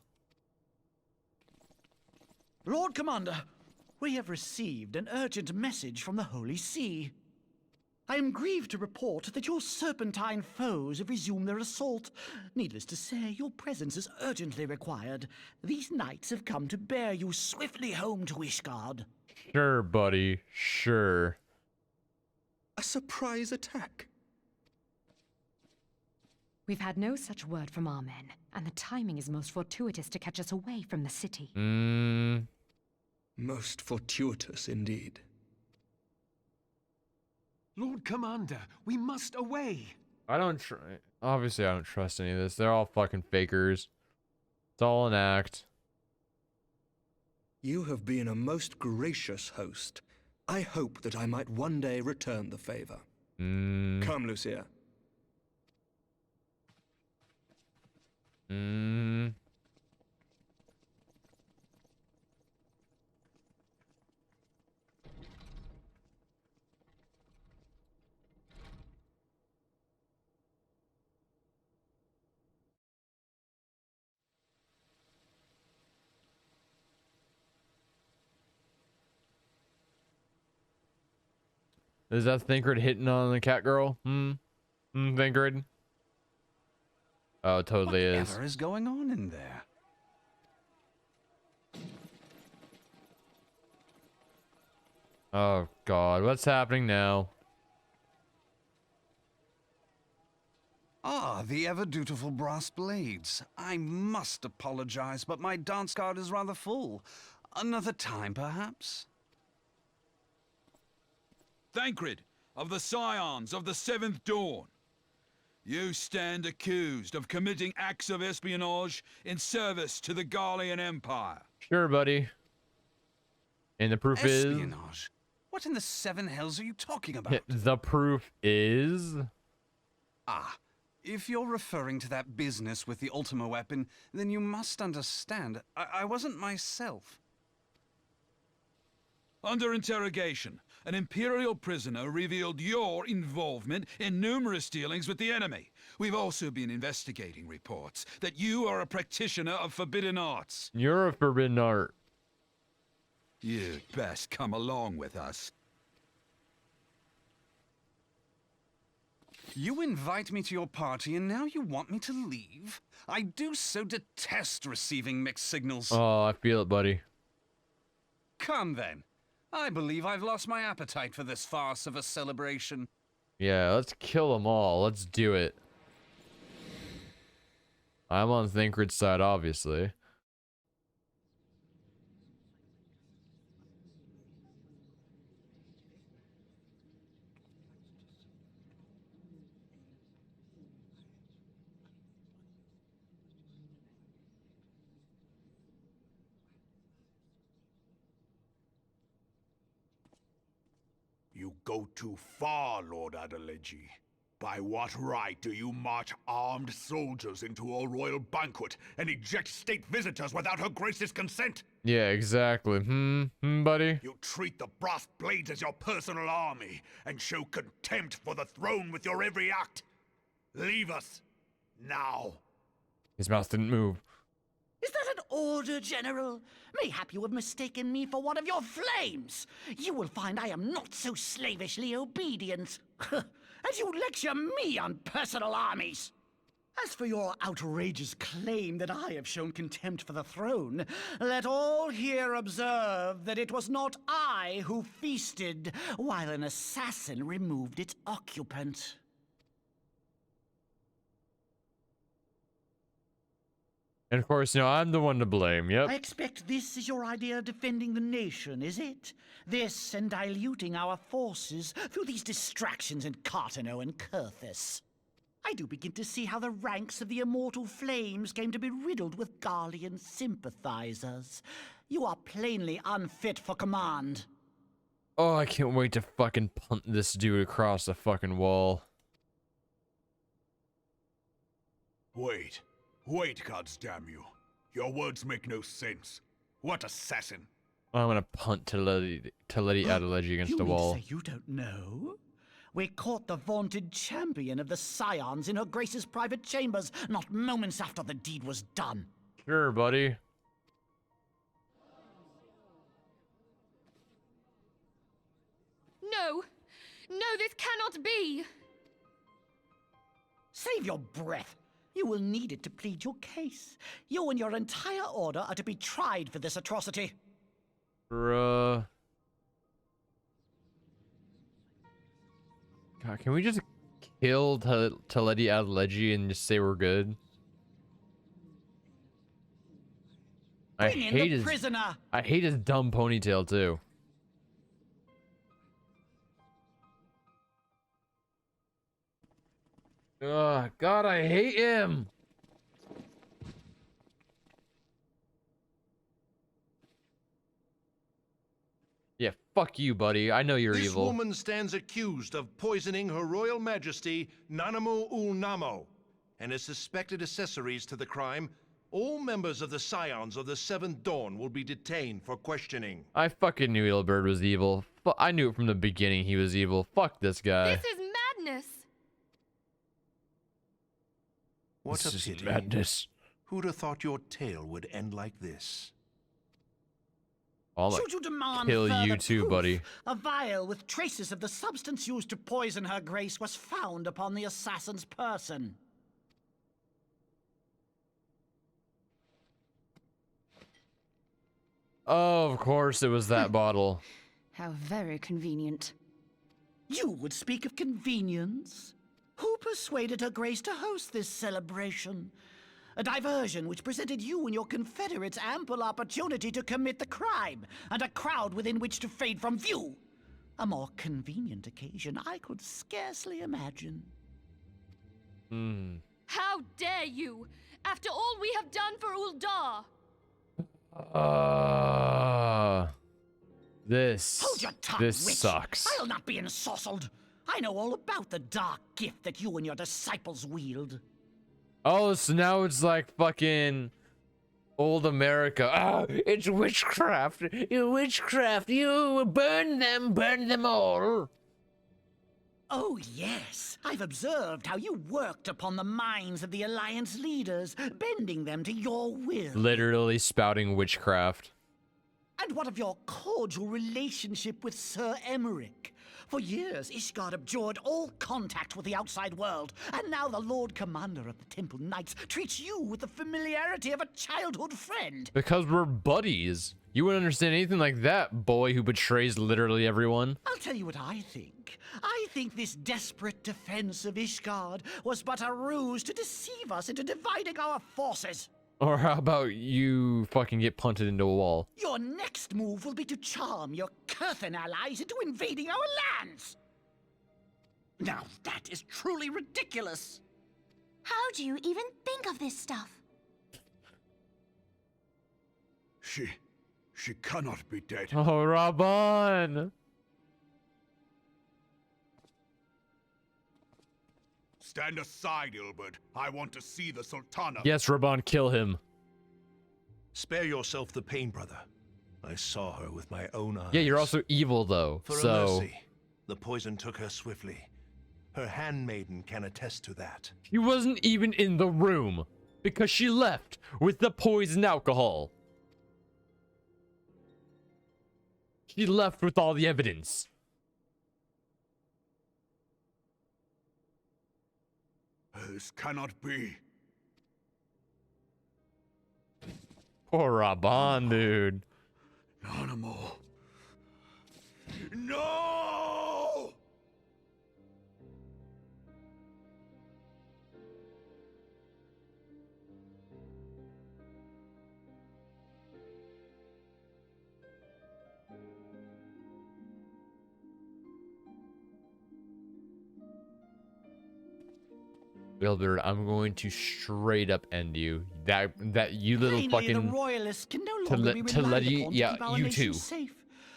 Lord Commander, we have received an urgent message from the Holy See. I am grieved to report that your serpentine foes have resumed their assault. Needless to say, your presence is urgently required. These knights have come to bear you swiftly home to Ishgard. Sure, buddy. Sure. A surprise attack? We've had no such word from our men, and the timing is most fortuitous to catch us away from the city. Most fortuitous indeed. Lord Commander, we must away. Obviously, I don't trust any of this. They're all fucking fakers. It's all an act. You have been a most gracious host. I hope that I might one day return the favor. Come, Lucia. Is that Thinkred hitting on the cat girl? Thinkred? Oh, it totally is. Whatever is going on in there? Oh god, what's happening now? Ah, the ever-dutiful brass blades. I must apologize, but my dance card is rather full. Another time, perhaps? Thancred, of the Scions of the Seventh Dawn. You stand accused of committing acts of espionage in service to the Garlean Empire. Sure, buddy. And the proof Espionage? What in the seven hells are you talking about? The proof is... Ah, if you're referring to that business with the Ultima weapon, then you must understand, I wasn't myself. Under interrogation, an Imperial prisoner revealed your involvement in numerous dealings with the enemy. We've also been investigating reports that you are a practitioner of forbidden arts. You're a forbidden art. You'd best come along with us. You invite me to your party and now you want me to leave? I do so detest receiving mixed signals. Oh, I feel it, buddy. Come then. I believe I've lost my appetite for this farce of a celebration. Yeah, let's kill them all. Let's do it. I'm on Thinkred's side, obviously. You go too far, Lord Adeleji. By what right do you march armed soldiers into a royal banquet and eject state visitors without Her Grace's consent? Yeah, exactly. Buddy? You treat the brass blades as your personal army and show contempt for the throne with your every act. Leave us. Now. His mouth didn't move. Is that an order, General? Mayhap you have mistaken me for one of your flames. You will find I am not so slavishly obedient. As you lecture me on personal armies. As for your outrageous claim that I have shown contempt for the throne, let all here observe that it was not I who feasted while an assassin removed its occupant. And of course, you know, I'm the one to blame, yep. I expect this is your idea of defending the nation, is it? This and diluting our forces through these distractions in Cartano and Kurthis. I do begin to see how the ranks of the Immortal Flames came to be riddled with Garlean sympathizers. You are plainly unfit for command. Oh, I can't wait to fucking punt this dude across the fucking wall. Wait, goddamn you. Your words make no sense. What assassin? I'm gonna punt Lady Adeleji against the wall. You mean to say you don't know? We caught the vaunted champion of the Scions in her Grace's private chambers, not moments after the deed was done. Sure, buddy. No! No, this cannot be! Save your breath. You will need it to plead your case. You and your entire order are to be tried for this atrocity. Bruh. God, can we just kill Lady Adeleji and just say we're good? I Bring in hate the his prisoner. I hate his dumb ponytail too. Ugh, God, I hate him. Yeah, fuck you, buddy. I know you're This evil. woman stands accused of poisoning Her Royal Majesty Nanamu ul Namo and is suspected accessories to the crime. All members of the Scions of the Seventh Dawn will be detained for questioning. I fucking knew Edelbert was evil. I knew it from the beginning he was evil. Fuck this guy. This is madness! What This a is pity. madness. Who'd have thought your tale would end like this? I'll Should you demand kill you further too, proof? buddy. A vial with traces of the substance used to poison her grace was found upon the assassin's person. Oh, of course it was that bottle. How very convenient. You would speak of convenience? Who persuaded her grace to host this celebration? A diversion which presented you and your confederates ample opportunity to commit the crime, and a crowd within which to fade from view. A more convenient occasion I could scarcely imagine. How dare you! After all we have done for Uldar! This. Hold your tongue, This witch. sucks. I'll not be ensorcelled. I know all about the dark gift that you and your disciples wield. Oh, so now it's like fucking old America. Ah, it's witchcraft. You witchcraft. You burn them all. Oh, yes. I've observed how you worked upon the minds of the Alliance leaders, bending them to your will. Literally spouting witchcraft. And what of your cordial relationship with Sir Emmerich? For years, Ishgard abjured all contact with the outside world, and now the Lord Commander of the Temple Knights treats you with the familiarity of a childhood friend. Because we're buddies. You wouldn't understand anything like that, boy who betrays literally everyone. I'll tell you what I think. I think this desperate defense of Ishgard was but a ruse to deceive us into dividing our forces. Or how about you fucking get punted into a wall? Your next move will be to charm your Kurthan allies into invading our lands. Now that is truly ridiculous. How do you even think of this stuff? She cannot be dead. Oh, Raban! Stand aside, Ilbert. I want to see the Sultana. Yes, Raban, kill him. Spare yourself the pain, brother. I saw her with my own eyes. Yeah, you're also evil, though. For a So mercy, the poison took her swiftly. Her handmaiden can attest to that. she wasn't even in the room because she left with the poison alcohol. She left with all the evidence. This cannot be. Poor Raban, dude. Animal. No! Wilbur, I'm going to straight up end you. That you little Plainly, the fucking royalists can no longer be relied upon to keep our nation safe.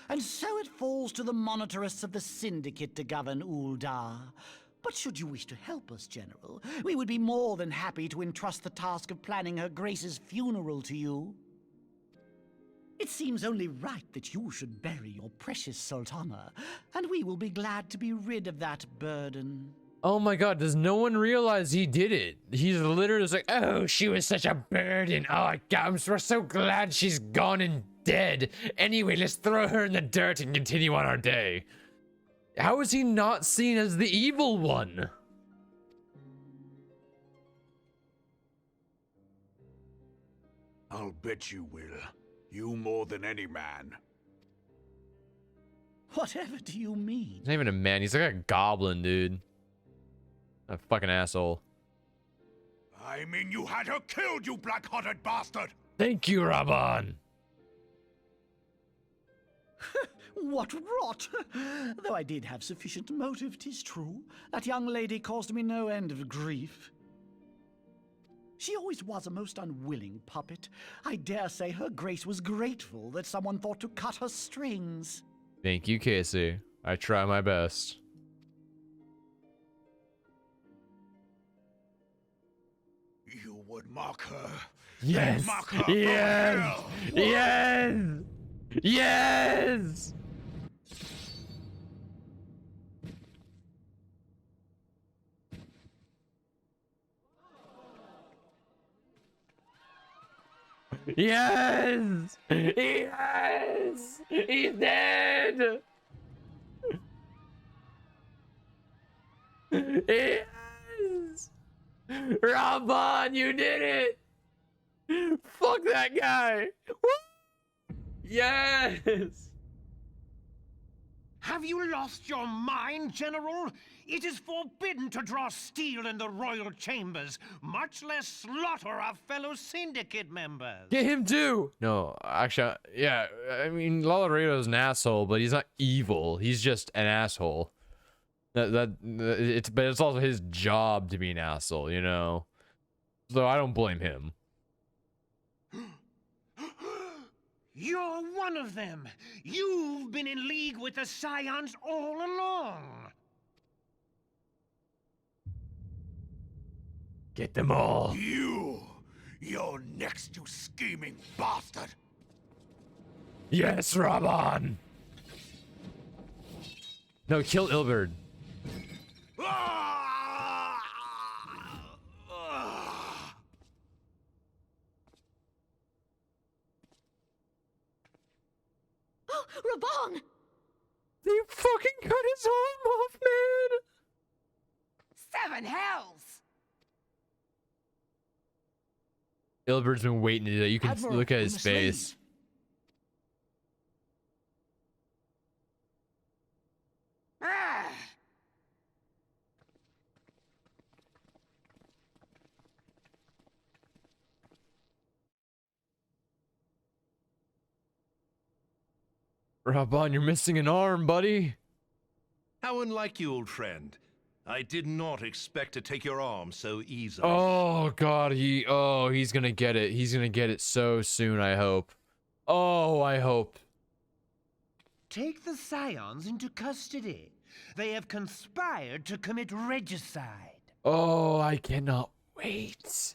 And so it falls to the monetarists of the Syndicate to govern Uldar. But should you wish to help us, General, we would be more than happy to entrust the task of planning Her Grace's funeral to you. It seems only right that you should bury your precious Sultana, and we will be glad to be rid of that burden. Oh my god, does no one realize he did it? He's literally just like, oh, she was such a burden. Oh my god, we're so glad she's gone and dead. Anyway, let's throw her in the dirt and continue on our day. How is he not seen as the evil one? I'll bet you will. You more than any man. Whatever do you mean? He's not even a man, he's like a goblin, dude. A fucking asshole. I mean, you had her killed, you black-hearted bastard! Thank you, Raban. What rot! Though I did have sufficient motive, 'tis true. That young lady caused me no end of grief. She always was a most unwilling puppet. I dare say Her Grace was grateful that someone thought to cut her strings. Thank you, Casey. I try my best. You would mock her. Yes. Mock her Yes. Yes. Yes. Yes. Yes. He's dead. Yes. Raban, you did it. Fuck that guy. Woo! Yes. Have you lost your mind, General? It is forbidden to draw steel in the royal chambers, much less slaughter our fellow Syndicate members. Get him too. No, actually, yeah. I mean, Lalaredo's an asshole, but he's not evil. He's just an asshole. But it's also his job to be an asshole, you know. So I don't blame him. You're one of them. You've been in league with the Scions all along. Get them all. You're next, you scheming bastard. Yes, Raban. No, kill Ilberd. Reborn! They fucking cut his arm off, man! Seven hells! Ilberd's been waiting to do that. You can Admiral, look at we his must face. Ah! Raban, you're missing an arm, buddy. How unlike you, old friend. I did not expect to take your arm so easily. Oh god, he's gonna get it. He's gonna get it so soon, I hope. Oh, I hope. Take the Scions into custody. They have conspired to commit regicide. Oh, I cannot wait.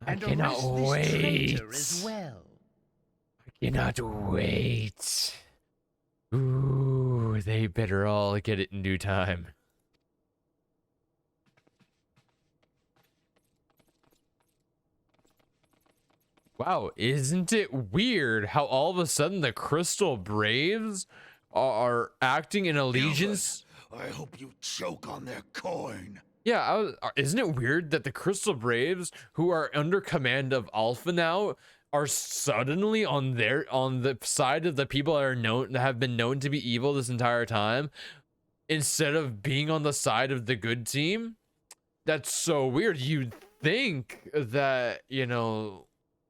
I cannot arrest this wait. traitor as well. I cannot wait. Ooh, they better all get it in due time. Wow, isn't it weird how all of a sudden the Crystal Braves are acting in allegiance? Gilbert, I hope you choke on their coin. Yeah, isn't it weird that the Crystal Braves, who are under command of Alpha now, are suddenly on the side of the people that have been known to be evil this entire time, instead of being on the side of the good team. That's so weird. You'd think that, you know,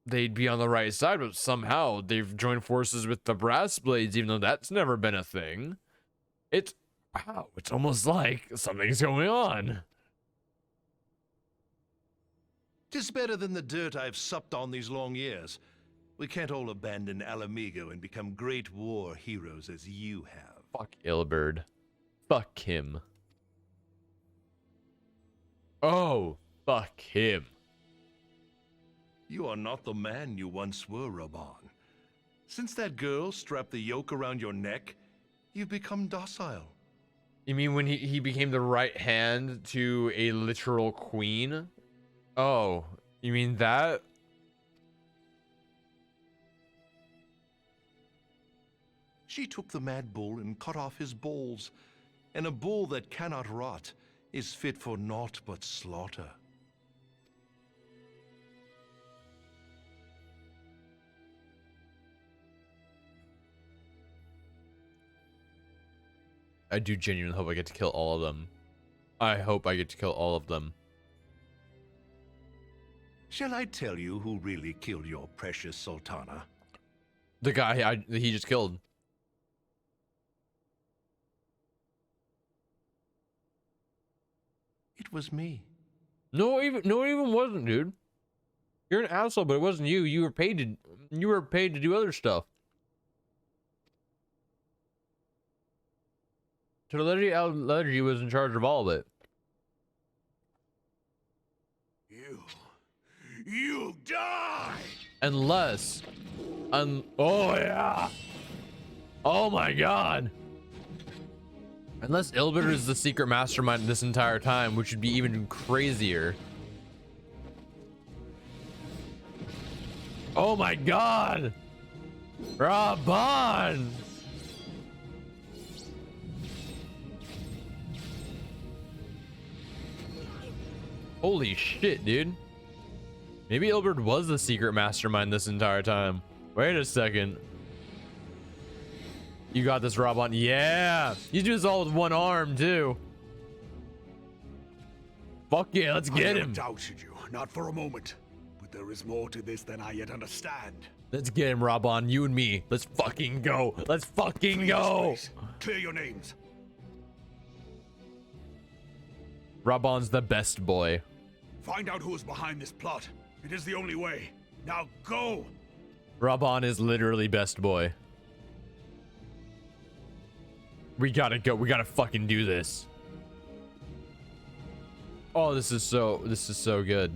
they'd be on the right side, but somehow they've joined forces with the Brass Blades, even though that's never been a thing. It's wow, it's almost like something's going on. 'Tis better than the dirt I've supped on these long years. We can't all abandon Alamigo and become great war heroes as you have. Fuck Ilberd. Fuck him. Oh, fuck him. You are not the man you once were, Reborn. Since that girl strapped the yoke around your neck, you've become docile. You mean when he became the right hand to a literal queen? Oh, you mean that? She took the mad bull and cut off his balls, and a bull that cannot rot is fit for naught but slaughter. I do genuinely hope I get to kill all of them. I hope I get to kill all of them. Shall I tell you who really killed your precious Sultana? The guy he just killed. It was me. No, it even wasn't, dude. You're an asshole, but it wasn't you. You were paid to do other stuff. Trilogy was in charge of all of it. You die! Unless, oh yeah. Oh my god. Unless Ilbert is the secret mastermind this entire time, which would be even crazier. Oh my god. Raban. Holy shit, dude. Maybe Ilbert was the secret mastermind this entire time. Wait a second. You got this, Raban. Yeah. You do this all with one arm, too. Fuck yeah, let's get him. I doubted you, not for a moment. But there is more to this than I yet understand. Let's get him, Raban. You and me. Let's fucking go. Let's fucking go. Clear your names. Raban's the best boy. Find out who is behind this plot. It is the only way. Now go! Raban is literally best boy. We gotta go. We gotta fucking do this. Oh, this is so good.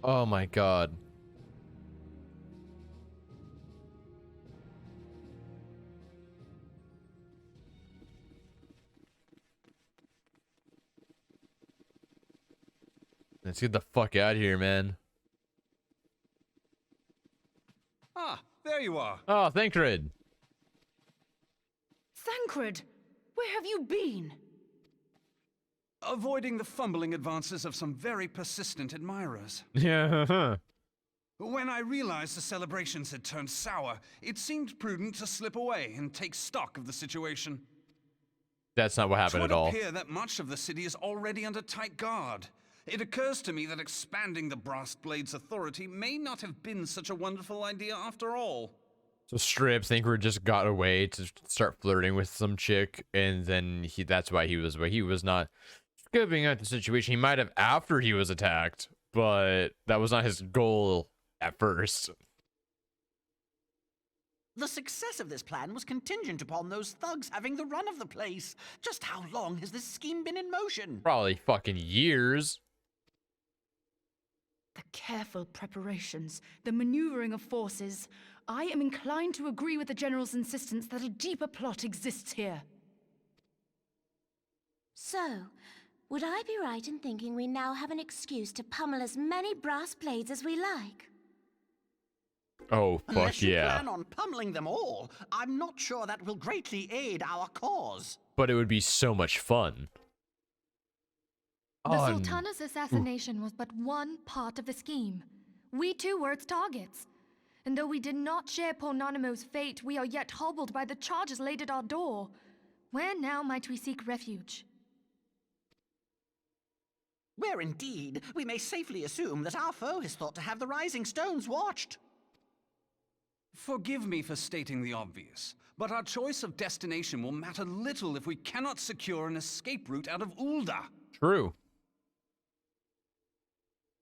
Oh my god. Let's get the fuck out of here, man. Ah, there you are. Oh, Thancred. Thancred, where have you been? Avoiding the fumbling advances of some very persistent admirers. Yeah. When I realized the celebrations had turned sour, it seemed prudent to slip away and take stock of the situation. That's not what happened at all. It would appear that much of the city is already under tight guard. It occurs to me that expanding the Brass Blade's authority may not have been such a wonderful idea after all. So Strip Thancred just got away to start flirting with some chick, and then that's why he was not scoping out the situation. He might have after he was attacked, but that was not his goal at first. The success of this plan was contingent upon those thugs having the run of the place. Just how long has this scheme been in motion? Probably fucking years. The careful preparations, the maneuvering of forces. I am inclined to agree with the General's insistence that a deeper plot exists here. So, would I be right in thinking we now have an excuse to pummel as many brass blades as we like? Oh, fuck Unless you yeah. plan on pummeling them all, I'm not sure that will greatly aid our cause. But it would be so much fun. The Sultana's assassination was but one part of the scheme. We too were its targets. And though we did not share poor Nanamo's fate, we are yet hobbled by the charges laid at our door. Where now might we seek refuge? Where indeed, we may safely assume that our foe is thought to have the Rising Stones watched. Forgive me for stating the obvious, but our choice of destination will matter little if we cannot secure an escape route out of Ul'dah. True.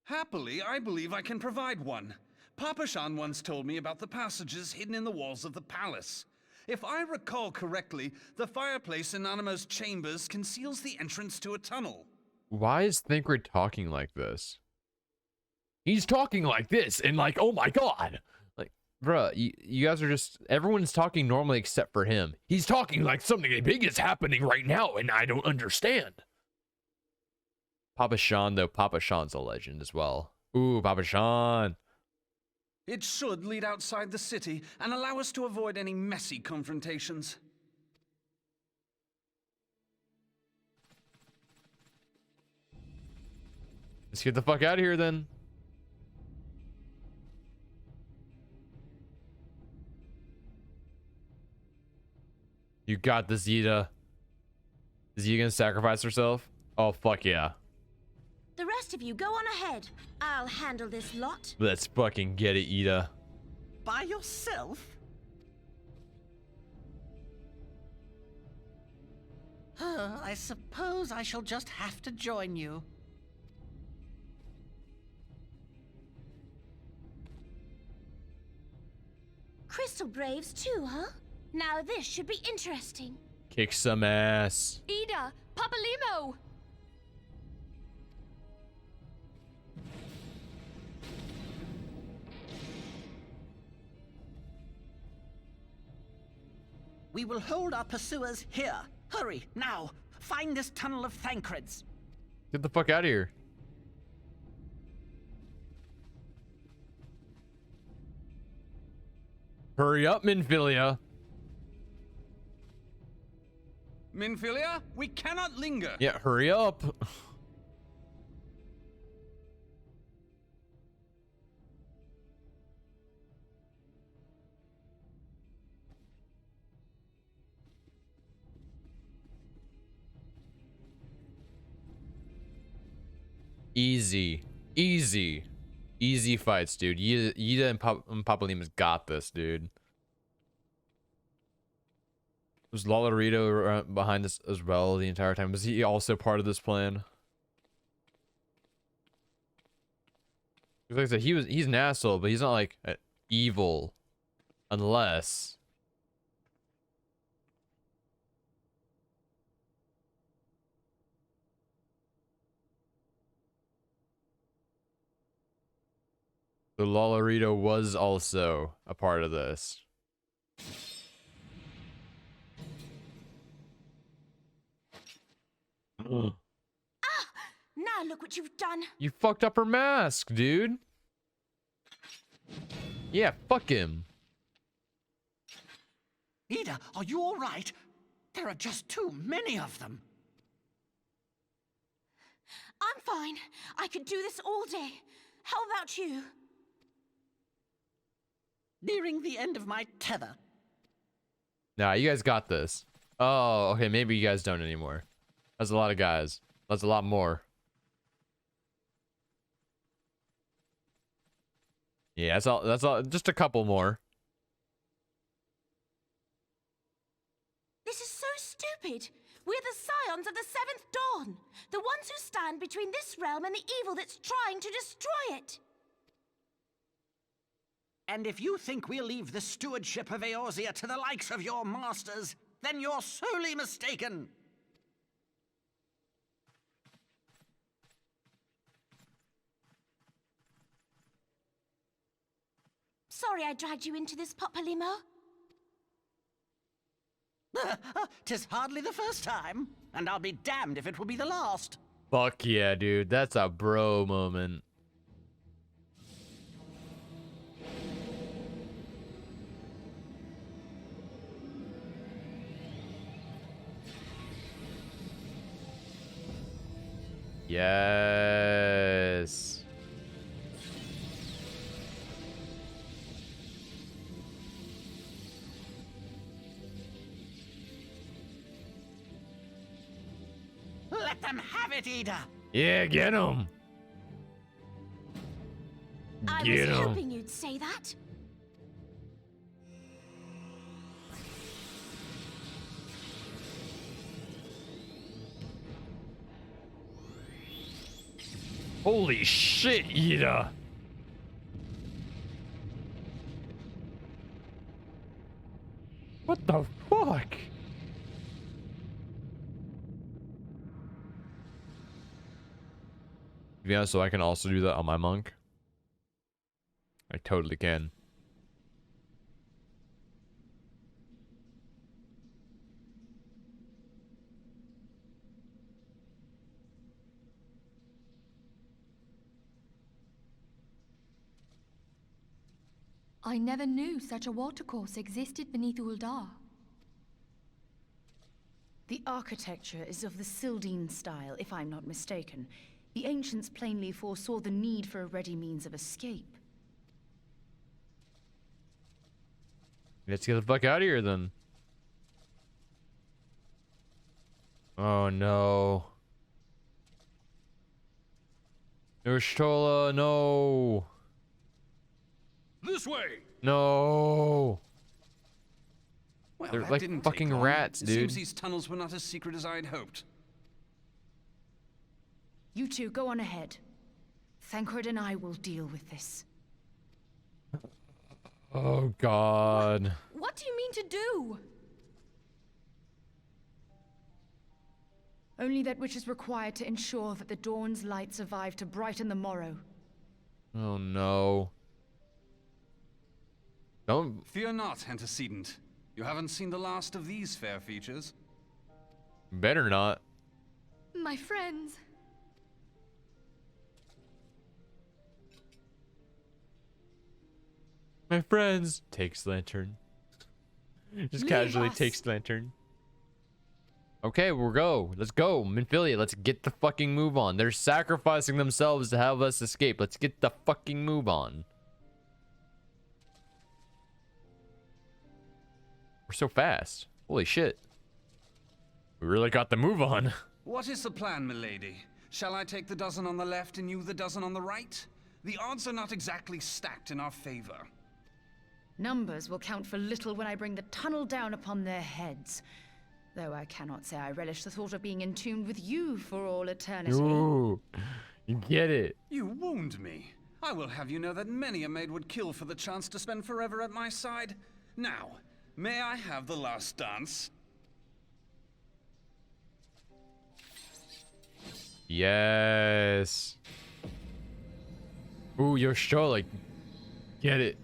Happily, I believe I can provide one. Papa Shan once told me about the passages hidden in the walls of the palace. If I recall correctly, the fireplace in Nanamo's chambers conceals the entrance to a tunnel. Why is Thancred talking like this? He's talking like this and like, oh my god. Like, bruh, you guys are just, everyone's talking normally except for him. He's talking like something big is happening right now and I don't understand. Papa Shan, though, Papa Shan's a legend as well. Ooh, Papa Shan. It should lead outside the city and allow us to avoid any messy confrontations. Let's get the fuck out of here then. You got this, Ida. Is Ida gonna sacrifice herself? Oh, fuck yeah. The rest of you go on ahead. I'll handle this lot. Let's fucking get it, Ida. By yourself? I suppose I shall just have to join you. Crystal Braves too, huh? Now this should be interesting. Kick some ass. Ida! Papa Limo! We will hold our pursuers here. Hurry, now! Find this tunnel of Thancred's. Get the fuck out of here. Hurry up, Minfilia. Minfilia, we cannot linger. Yeah, hurry up. Easy. Easy. Easy fights, dude. Ida and Papa Lima's got this, dude. Was Lolarito behind this as well the entire time? Was he also part of this plan? Like I said, he's an asshole, but he's not like evil, unless. The Lolarito was also a part of this. Ah! Now look what you've done. You fucked up her mask, dude. Yeah, fuck him. Ida, are you all right? There are just too many of them. I'm fine. I could do this all day. How about you? Nearing the end of my tether. Nah, you guys got this. Oh, okay, maybe you guys don't anymore. That's a lot of guys. That's a lot more. Yeah, that's all, just a couple more. This is so stupid. We're the scions of the Seventh Dawn. The ones who stand between this realm and the evil that's trying to destroy it. And if you think we'll leave the stewardship of Eorzea to the likes of your masters, then you're sorely mistaken. Sorry I dragged you into this, Papa Limo. 'Tis hardly the first time, and I'll be damned if it will be the last. Fuck yeah, dude. That's a bro moment. Yes. Let them have it, Ida! Yeah, get him. I Get was 'em. hoping you'd say that. Holy shit, Ida. What the fuck? To be honest, so I can also do that on my monk. I totally can. I never knew such a watercourse existed beneath Uldar. The architecture is of the Sildine style, if I'm not mistaken. The ancients plainly foresaw the need for a ready means of escape. Let's get the fuck out of here then. Oh no. Ushtola, no. This way. No. Well, They're that like didn't fucking take long. rats, It dude. seems these tunnels were not as secret as I had hoped. You two, go on ahead. Thancred and I will deal with this. Oh god. What do you mean to do? Only that which is required to ensure that the dawn's light survive to brighten the morrow. Oh no. Don't. Fear not, antecedent. You haven't seen the last of these fair features. Better not. My friends. My friends. Takes lantern. Just Leave casually us. takes lantern. Okay, we'll go. Let's go. Minfilia, let's get the fucking move on. They're sacrificing themselves to have us escape. Let's get the fucking move on. We're so fast. Holy shit. We really got the move on. What is the plan, milady? Shall I take the dozen on the left and you the dozen on the right? The odds are not exactly stacked in our favor. Numbers will count for little when I bring the tunnel down upon their heads. Though I cannot say I relish the thought of being entombed with you for all eternity. Ooh, you get it. You wound me. I will have you know that many a maid would kill for the chance to spend forever at my side. Now, may I have the last dance? Yes. Ooh, you're sure, like, get it.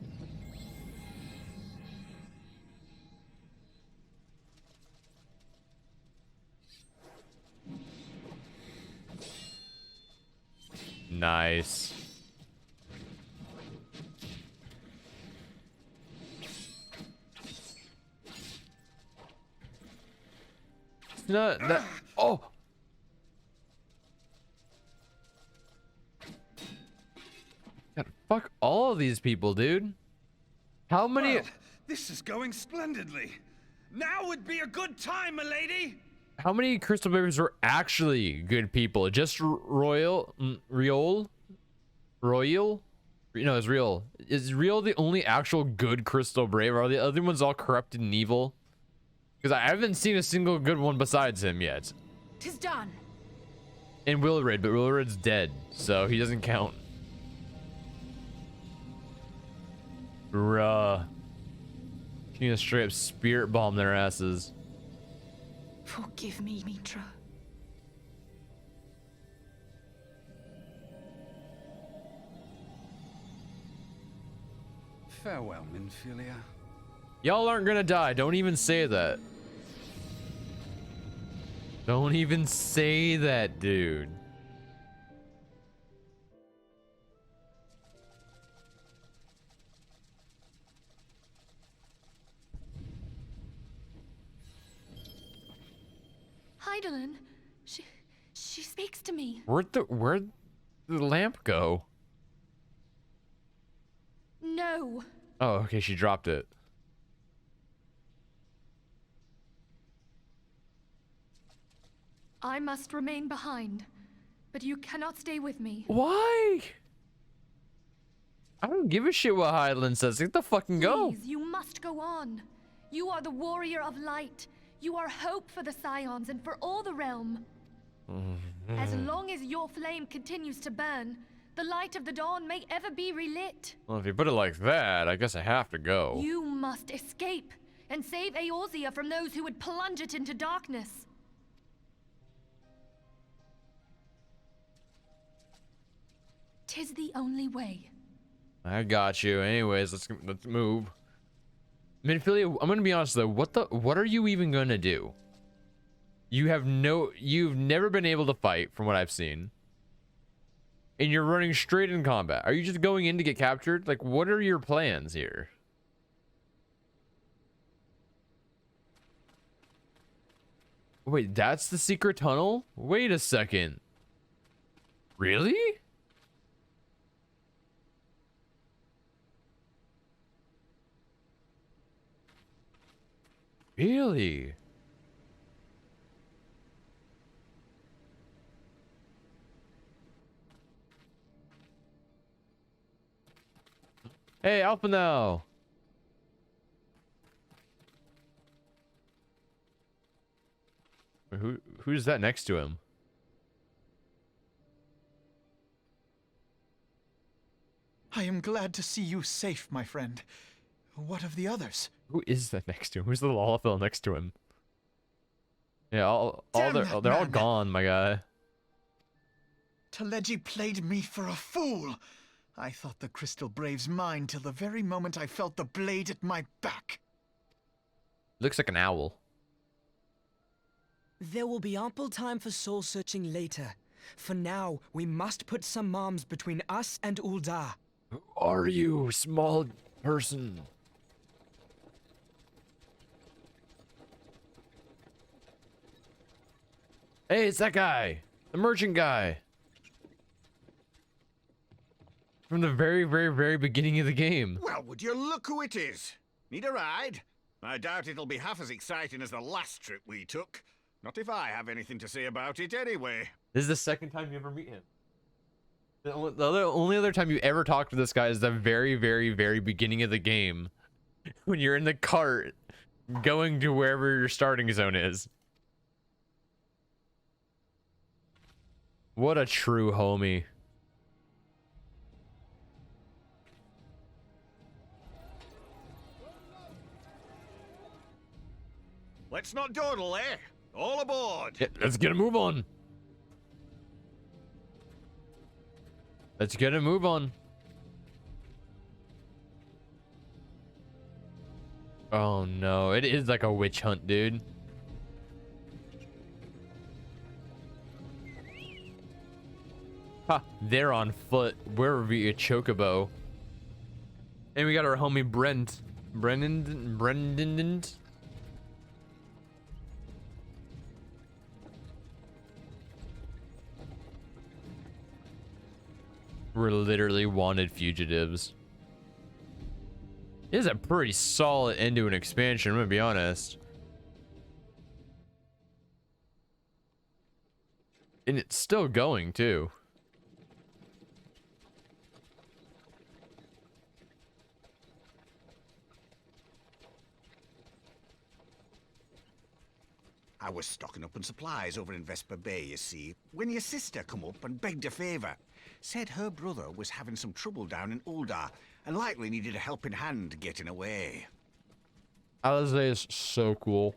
Nice. It's not that. Oh. God, fuck all of these people, dude. How many? Well, this is going splendidly. Now would be a good time, milady. How many crystal bearers were actually good people? Just Royal? No, it's Real. Is Real the only actual good crystal brave? Are the other ones all corrupted and evil? Because I haven't seen a single good one besides him yet. 'Tis done. And Wilred, but Wilred's dead, so he doesn't count. Bruh. You need to straight up spirit bomb their asses. Forgive me, Mitra. Farewell, Minfilia. Y'all aren't gonna die. Don't even say that. Don't even say that, dude. Heidelin, She speaks to me. Where'd the lamp go? No. Oh, okay, she dropped it. I must remain behind, but you cannot stay with me. Why? I don't give a shit what Hyland says. Get the fucking go. Please, you must go on. You are the warrior of light. You are hope for the Scions and for all the realm. As long as your flame continues to burn, the light of the dawn may ever be relit. Well, if you put it like that, I guess I have to go. You must escape and save Eorzea from those who would plunge it into darkness. Tis the only way. I got you. Anyways, let's move. Minfilia, I'm gonna be honest though. What are you even gonna do? You've never been able to fight from what I've seen. And you're running straight in combat. Are you just going in to get captured? Like, what are your plans here? Wait, that's the secret tunnel? Wait a second. Really? Really? Hey, Alpha now. Who's that next to him? I am glad to see you safe, my friend. What of the others? Who is that next to him? Who's the Lalafell next to him? Yeah, they're all gone, my guy. Taleji played me for a fool. I thought the Crystal Brave's mine till the very moment I felt the blade at my back. Looks like an owl. There will be ample time for soul-searching later. For now, we must put some arms between us and Ul'dah. Who are you, small person? Hey, it's that guy. The merchant guy. From the very, very, very beginning of the game. Well, would you look who it is? Need a ride? I doubt it'll be half as exciting as the last trip we took. Not if I have anything to say about it anyway. This is the second time you ever meet him. The only other time you ever talk to this guy is the very, very, very beginning of the game. When you're in the cart going to wherever your starting zone is. What a true homie. Let's not dawdle, eh? All aboard! Yeah, let's get a move on. Let's get a move on. Oh no, it is like a witch hunt, dude. Ha, they're on foot. We're via chocobo. And we got our homie Brendan. We're literally wanted fugitives. It is a pretty solid end to an expansion, I'm gonna be honest. And it's still going too. I was stocking up on supplies over in Vesper Bay, you see, when your sister come up and begged a favor. Said her brother was having some trouble down in Ul'dah and likely needed a helping hand getting away. Alizé is so cool.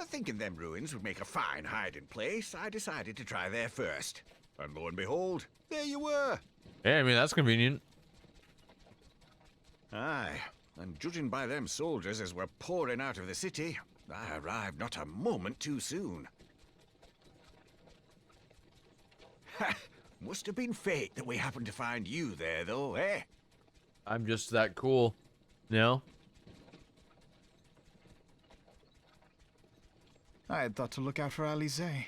Thinking them ruins would make a fine hiding place, I decided to try there first. And lo and behold, there you were. Yeah, I mean, that's convenient. Aye, and judging by them soldiers as were pouring out of the city, I arrived not a moment too soon. Ha! Must have been fate that we happened to find you there, though, eh? I'm just that cool, you know? I had thought to look out for Alize,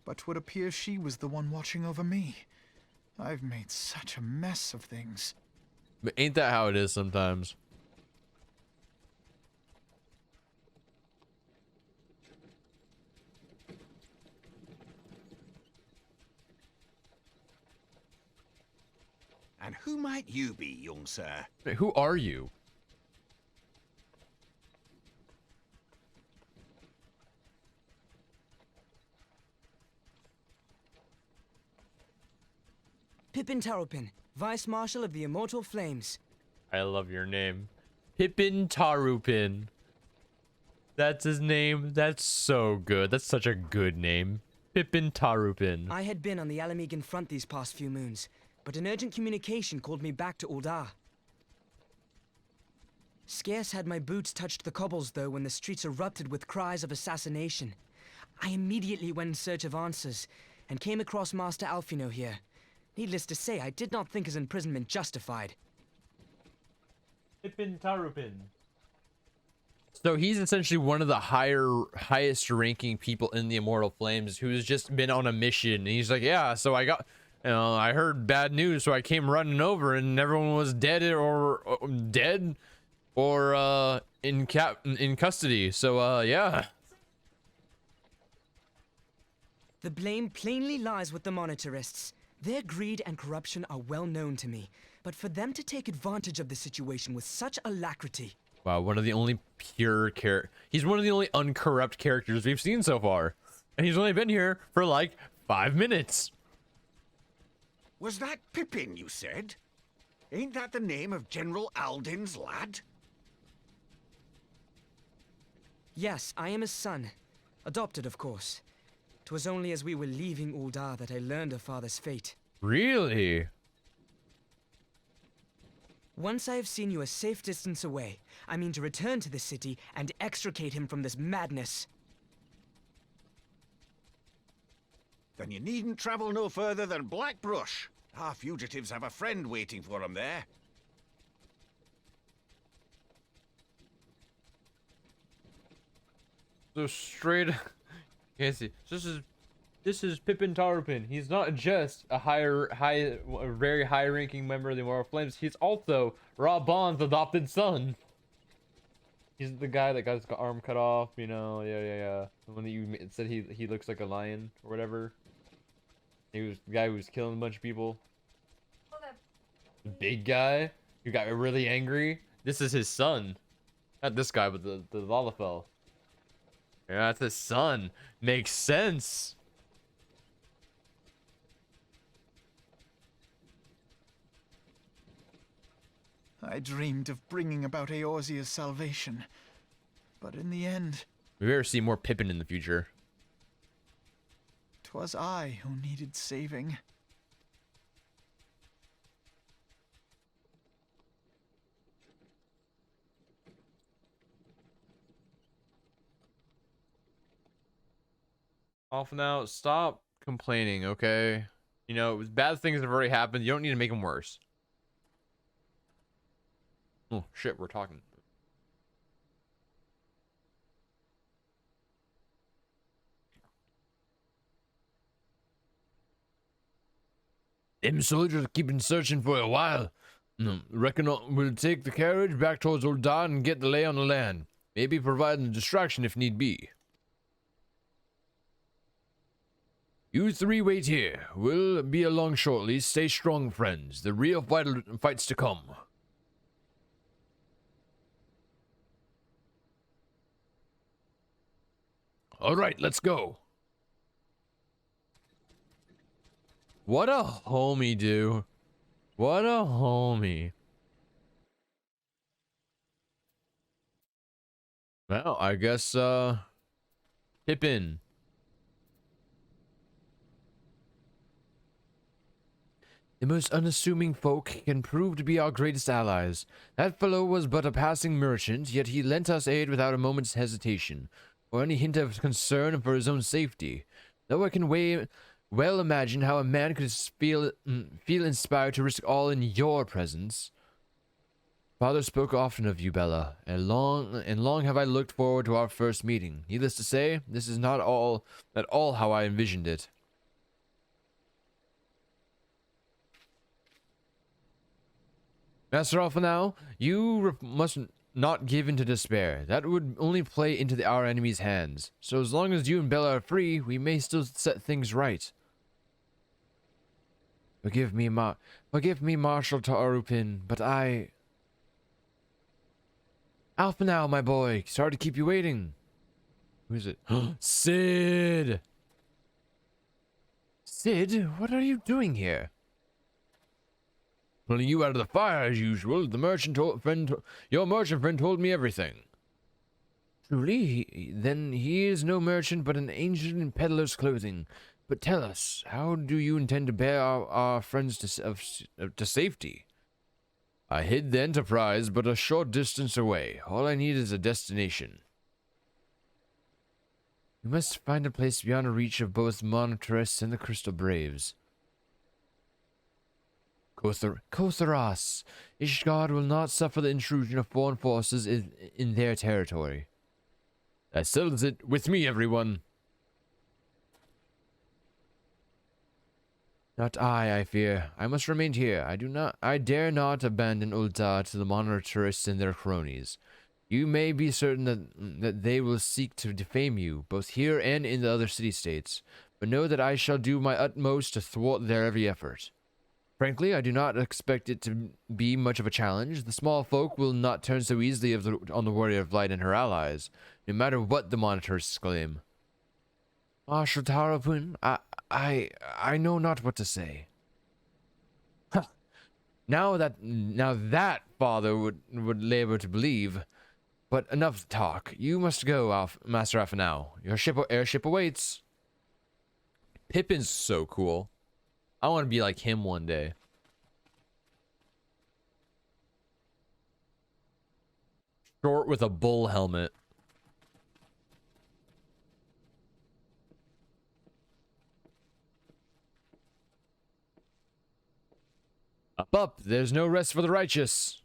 but 'twould appear she was the one watching over me. I've made such a mess of things. But ain't that how it is sometimes? And who might you be, young sir? Wait, who are you? Pippin Taropin, Vice Marshal of the Immortal Flames. I love your name. Pippin Tarupin. That's his name. That's so good. That's such a good name. Pippin Tarupin. I had been on the Alamegan front these past few moons, but an urgent communication called me back to Uldar. Scarce had my boots touched the cobbles, though, when the streets erupted with cries of assassination. I immediately went in search of answers, and came across Master Alfino here. Needless to say, I did not think his imprisonment justified. Pippin Tarupin. So he's essentially one of the highest ranking people in the Immortal Flames who's just been on a mission. And he's like, yeah, so I heard bad news, so I came running over and everyone was dead or in custody. So yeah. The blame plainly lies with the Monitarists. Their greed and corruption are well known to me, but for them to take advantage of the situation with such alacrity. Wow, one of the only he's one of the only uncorrupt characters we've seen so far. And he's only been here for like 5 minutes. Was that Pippin, you said? Ain't that the name of General Aldin's lad? Yes, I am his son. Adopted, of course. 'Twas only as we were leaving Uldar that I learned of father's fate. Really? Once I have seen you a safe distance away, I mean to return to the city and extricate him from this madness. Then you needn't travel no further than Blackbrush. Our fugitives have a friend waiting for them there. So straight can't see. This is Pippin Tarupin. He's not just a very high ranking member of the Immortal Flames. He's also Rob Bond's adopted son. He's the guy that got his arm cut off, you know, yeah. The one that you said he looks like a lion or whatever. He was the guy who was killing a bunch of people. The big guy who got really angry. This is his son. Not this guy, but the Lalafell. Yeah, that's his son. Makes sense. I dreamed of bringing about Eorzea's salvation, but in the end, We better see more Pippin in the future. 'twas I who needed saving. Off now. Stop complaining, okay? You know, bad things have already happened. You don't need to make them worse. Oh, shit, we're talking. Them soldiers keep been searching for a while. Reckon we'll take the carriage back towards Uldar and get the lay on the land. Maybe provide a distraction if need be. You three wait here. We'll be along shortly. Stay strong, friends. The real fight's to come. All right, let's go. What a homie, dude. What a homie. Well, I guess, Pippin. The most unassuming folk can prove to be our greatest allies. That fellow was but a passing merchant, yet he lent us aid without a moment's hesitation, or any hint of concern for his own safety. Though I can well imagine how a man could feel inspired to risk all in your presence. Father spoke often of you, Bella, and long have I looked forward to our first meeting. Needless to say, this is not at all how I envisioned it. Master Alpha, you must not give in to despair. That would only play into our enemy's hands. So as long as you and Bella are free, we may still set things right. Forgive me, Marshal Tarupin, but Alpha now, my boy. Sorry to keep you waiting. Who is it? Sid! Sid, what are you doing here? Pulling you out of the fire as usual. The your merchant friend told me everything. Truly, then he is no merchant but an angel in peddler's clothing. But tell us, how do you intend to bear our friends to safety? I hid the Enterprise but a short distance away. All I need is a destination. We must find a place beyond the reach of both Monitorists and the Crystal Braves. Kotharas. Ishgard will not suffer the intrusion of foreign forces in their territory. That settles it. With me, everyone. Not I fear. I must remain here. I dare not abandon Ul'dah to the Monitorists and their cronies. You may be certain that they will seek to defame you, both here and in the other city-states, but know that I shall do my utmost to thwart their every effort. Frankly, I do not expect it to be much of a challenge. The small folk will not turn so easily on the Warrior of Light and her allies, no matter what the Monitors claim. Marshal Tarupin, I know not what to say. Huh. Now that father would labor to believe. But enough talk. You must go, Master Alpha now. Your airship awaits. Pippin's so cool. I want to be like him one day. Short with a bull helmet. Up, there's no rest for the righteous.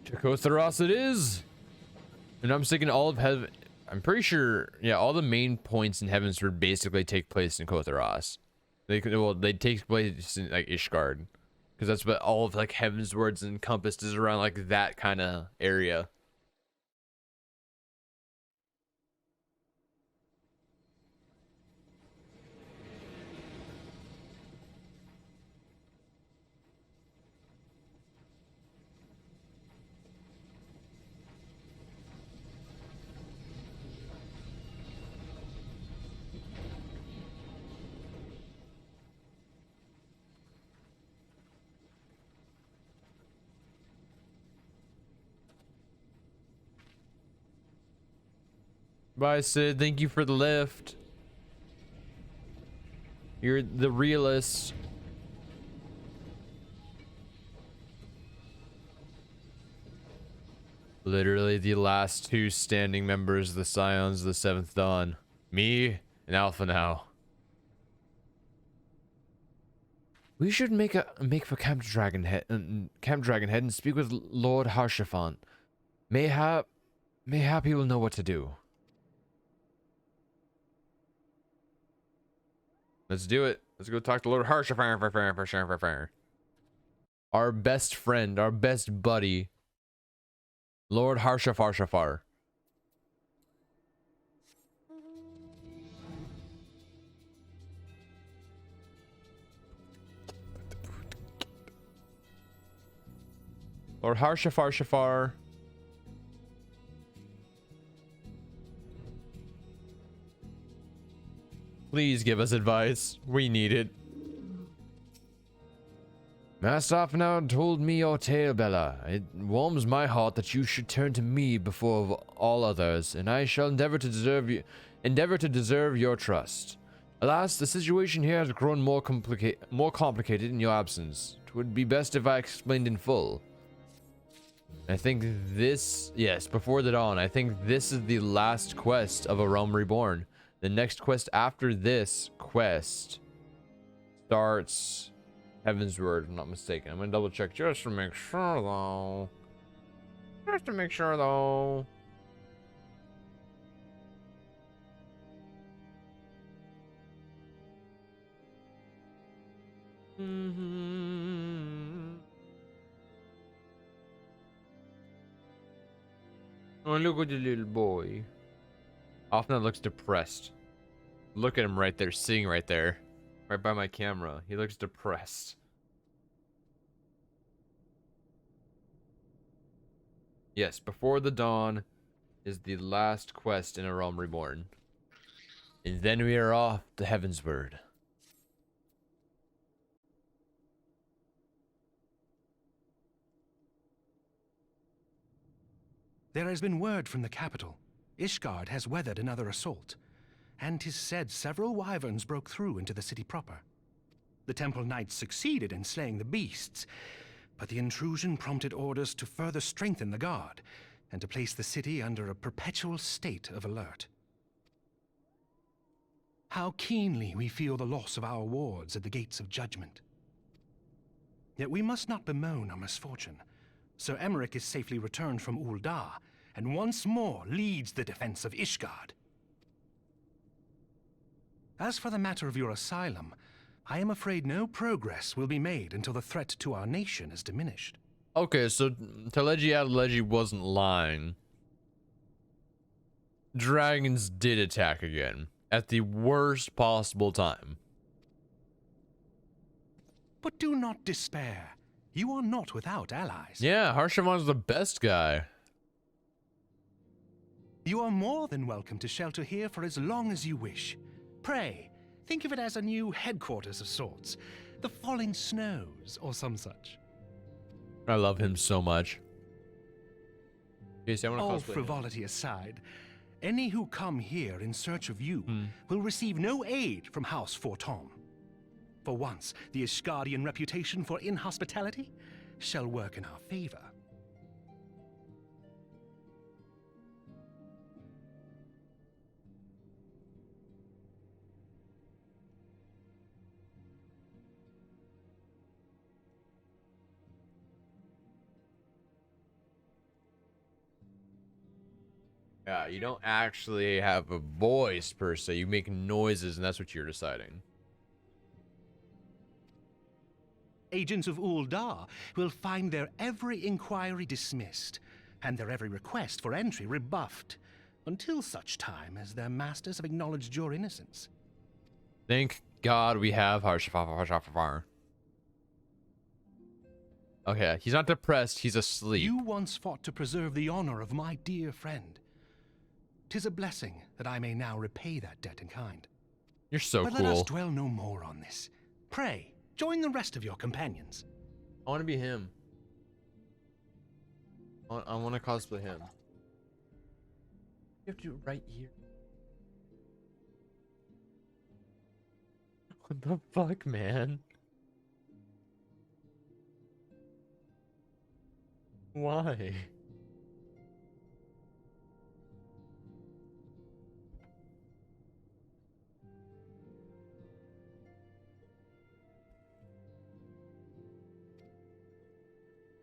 Kotharas it is. And I'm thinking all of heaven. I'm pretty sure, yeah, all the main points in Heavensward basically take place in Kotharas. They take place in like Ishgard, because that's what all of like Heavensward's encompassed is around like that kind of area. Bye, Sid. Thank you for the lift. You're the realist. Literally the last two standing members of the Scions of the Seventh Dawn. Me and Alpha now. We should make for Camp Dragonhead and speak with Lord Harshafant. Mayhap he will know what to do. Let's do it. Let's go talk to Lord Harshafar. Our best friend, our best buddy, Lord Harshafar. Lord Harshafar. Please give us advice. We need it. Master Alpha told me your tale, Bella. It warms my heart that you should turn to me before all others, and I shall endeavor to deserve your trust. Alas, the situation here has grown more complicated in your absence. It would be best if I explained in full. I think this, yes, before the dawn, I think this is the last quest of A Realm Reborn. The next quest after this quest starts Heaven's Word, if I'm not mistaken. I'm gonna double check just to make sure though. Just to make sure though. Oh, look at the little boy. Often looks depressed. Look at him right there, sitting right there. Right by my camera. He looks depressed. Yes, Before the Dawn is the last quest in A Realm Reborn. And then we are off to Heaven's Word. There has been word from the capital. Ishgard has weathered another assault, and 'tis said several wyverns broke through into the city proper. The temple knights succeeded in slaying the beasts, but the intrusion prompted orders to further strengthen the guard, and to place the city under a perpetual state of alert. How keenly we feel the loss of our wards at the gates of judgment. Yet we must not bemoan our misfortune. Sir Emmerich is safely returned from Ul'dah, and once more leads the defense of Ishgard. As for the matter of your asylum, I am afraid no progress will be made until the threat to our nation is diminished. Okay, so Teleji Adeleji wasn't lying. Dragons did attack again, at the worst possible time. But do not despair. You are not without allies. Yeah, Harshavon's the best guy. You are more than welcome to shelter here for as long as you wish. Pray, think of it as a new headquarters of sorts. The Falling Snows, or some such. I love him so much. All frivolity aside, any who come here in search of you will receive no aid from House Fortom. For once, the Ishgardian reputation for inhospitality shall work in our favor. Yeah, you don't actually have a voice per se. You make noises, and that's what you're deciding. Agents of Ul'dah will find their every inquiry dismissed, and their every request for entry rebuffed, until such time as their masters have acknowledged your innocence. Thank God we have Harshafar. Okay, he's not depressed, he's asleep. You once fought to preserve the honor of my dear friend. 'Tis a blessing that I may now repay that debt in kind. You're so but cool. Let us dwell no more on this. Pray, join the rest of your companions. I want to be him. I want to cosplay him. You have to do it right here. What the fuck, man? Why?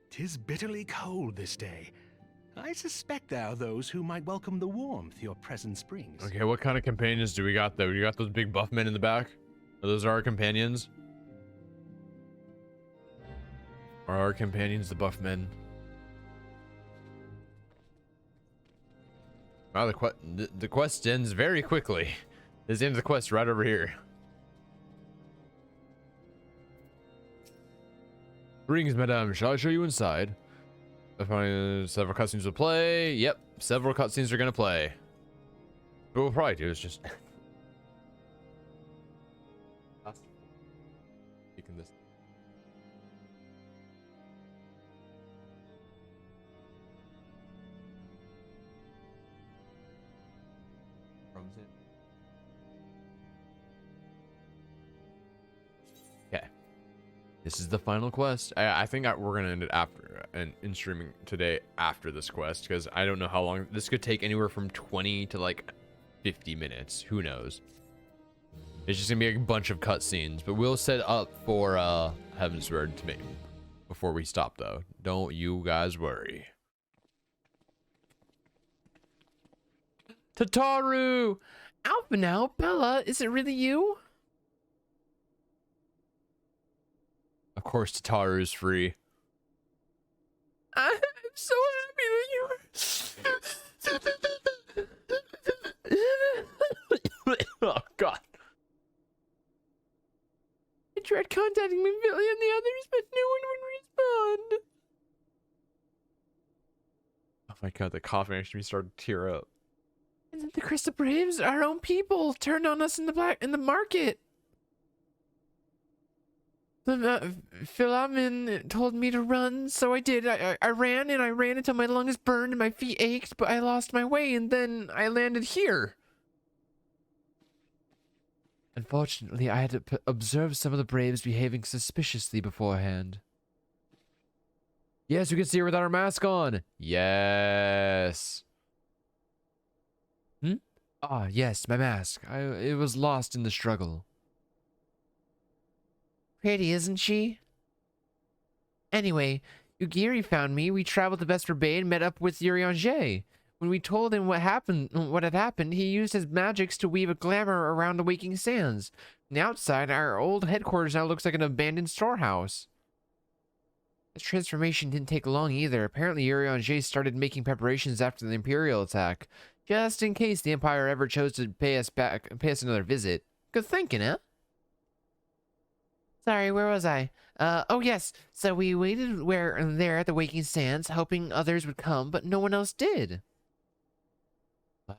"'Tis bitterly cold this day. I suspect there are those who might welcome the warmth your presence brings." Okay, what kind of companions do we got though? You got those big buff men in the back? Are those our companions? Are our companions the buff men? Wow, the quest ends very quickly. There's the end of the quest right over here. Greetings, madame. Shall I show you inside? Several cutscenes will play. Yep, several cutscenes are gonna play. What we'll probably do is just taking this. Okay. This is the final quest. I think we're gonna end it after in streaming today after this quest, because I don't know how long this could take. Anywhere from 20 to like 50 minutes. Who knows? It's just gonna be a bunch of cutscenes, but we'll set up for Heavensward to me before we stop, though. Don't you guys worry. Tataru! Alpha now, Bella, is it really you? Of course, Tataru is free. I'm so happy that you Oh, God. I tried contacting Billy and the others, but no one would respond. Oh my God, the coughing actually started to tear up. And then the Crystal Braves, our own people, turned on us in the market. The Philamin told me to run, so I did. I ran and I ran until my lungs burned and my feet ached, but I lost my way and then I landed here. Unfortunately, I had to observe some of the Braves behaving suspiciously beforehand. Yes, we can see her without her mask on. Yes. Ah, yes, my mask. It was lost in the struggle. Pretty, isn't she? Anyway, Ugiri found me. We traveled to Vesper Bay and met up with Urianger. When we told him what had happened, he used his magics to weave a glamour around the Waking Sands. On the outside, our old headquarters now looks like an abandoned storehouse. This transformation didn't take long either. Apparently, Urianger started making preparations after the Imperial attack, just in case the Empire ever chose to pay us another visit. Good thinking, eh? Sorry, where was I? Oh yes. So we waited there at the Waking Sands, hoping others would come, but no one else did.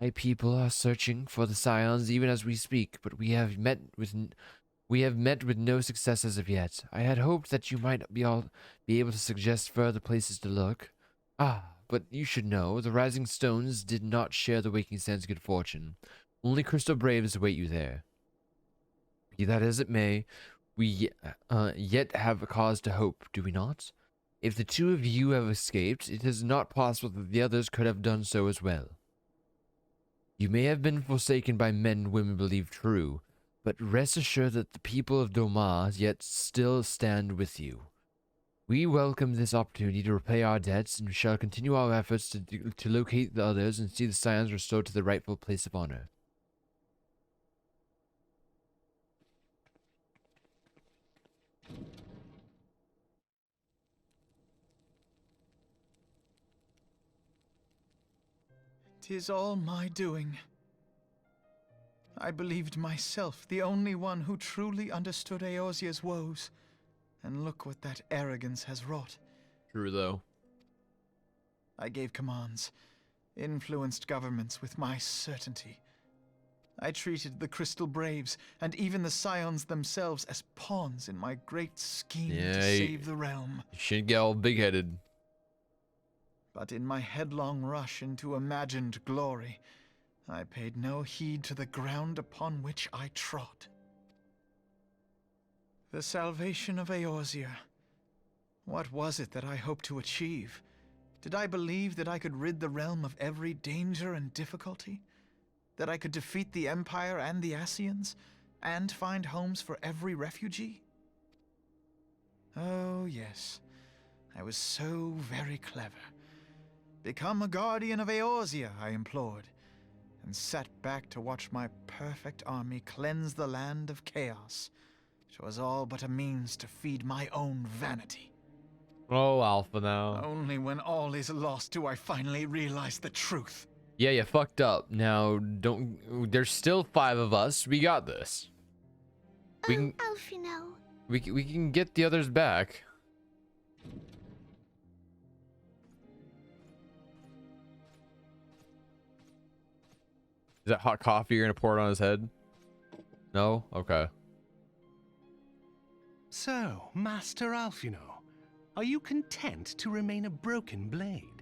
My people are searching for the Scions even as we speak, but we have met with no success as of yet. I had hoped that you might be able to suggest further places to look. Ah, but you should know, the Rising Stones did not share the Waking Sands' good fortune. Only Crystal Braves await you there. Be that as it may, we yet have a cause to hope, do we not? If the two of you have escaped, it is not possible that the others could have done so as well. You may have been forsaken by men women believe true, but rest assured that the people of Domar yet still stand with you. We welcome this opportunity to repay our debts and shall continue our efforts to locate the others and see the Scions restored to their rightful place of honor. "'Tis all my doing. I believed myself the only one who truly understood Eorzea's woes, and look what that arrogance has wrought. True, though. I gave commands, influenced governments with my certainty. I treated the Crystal Braves, and even the Scions themselves, as pawns in my great scheme to save the realm. You shouldn't get all big-headed. But in my headlong rush into imagined glory, I paid no heed to the ground upon which I trod. The salvation of Eorzea. What was it that I hoped to achieve? Did I believe that I could rid the realm of every danger and difficulty? That I could defeat the Empire and the Ascians, and find homes for every refugee? Oh, yes. I was so very clever. Become a guardian of Eorzea, I implored, and sat back to watch my perfect army cleanse the land of chaos. It was all but a means to feed my own vanity. Oh, Alpha now. Only when all is lost do I finally realize the truth. Yeah, you fucked up. Now, there's still 5 of us. We got this. We can, Alphino. we can get the others back. Is that hot coffee you're gonna pour it on his head? No? Okay. So, Master Alphino, are you content to remain a broken blade?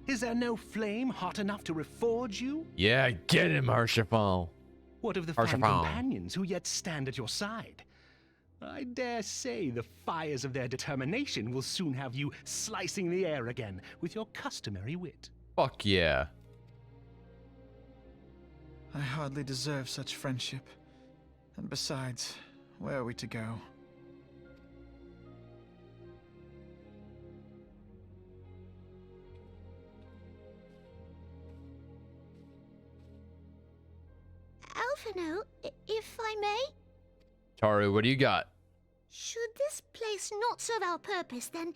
Is there no flame hot enough to reforge you? Yeah, get him, Archifal. What of the fine companions who yet stand at your side? I dare say the fires of their determination will soon have you slicing the air again with your customary wit. Fuck yeah. I hardly deserve such friendship. And besides, where are we to go? Alphino, if I may? Taru, what do you got? Should this place not serve our purpose, then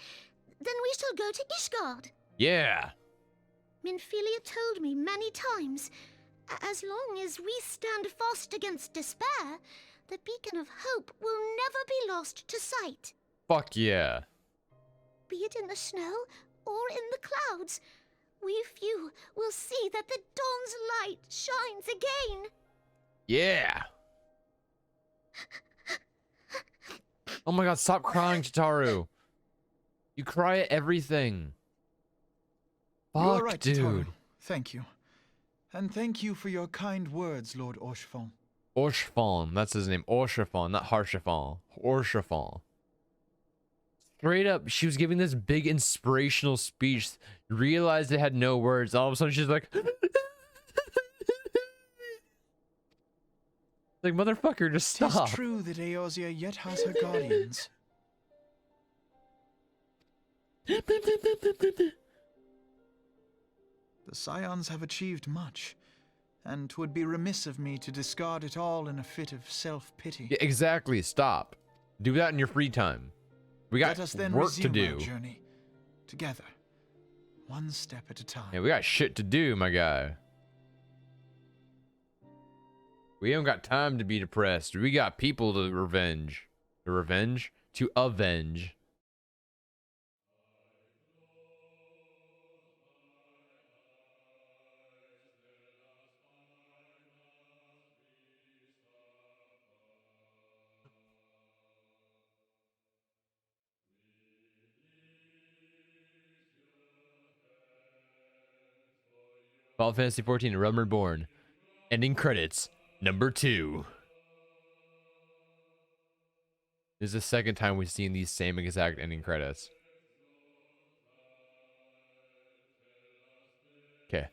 we shall go to Ishgard. Yeah. Minfilia told me many times, as long as we stand fast against despair, the beacon of hope will never be lost to sight. Fuck yeah. Be it in the snow or in the clouds, we few will see that the dawn's light shines again. Yeah. Oh my god, stop crying, Tataru. You cry at everything. Fuck, You are right, dude. Tataru. Thank you. And thank you for your kind words, Lord Orshfon. Orshfon, that's his name. Orshfon, not Harshafon. Orshfon. Straight up, she was giving this big inspirational speech, realized it had no words, all of a sudden she's like... like, motherfucker, just stop. Tis true that Eorzea yet has her guardians. The Scions have achieved much, and 'twould be remiss of me to discard it all in a fit of self-pity. Yeah, exactly, stop. Do that in your free time. We got Let us then work to resume do. our journey, together, one step at a time. Yeah, we got shit to do, my guy. We don't got time to be depressed. We got people to revenge. To revenge? To avenge. Final Fantasy 14, Realm Reborn. Ending credits, number 2. This is the second time we've seen these same exact ending credits. Okay.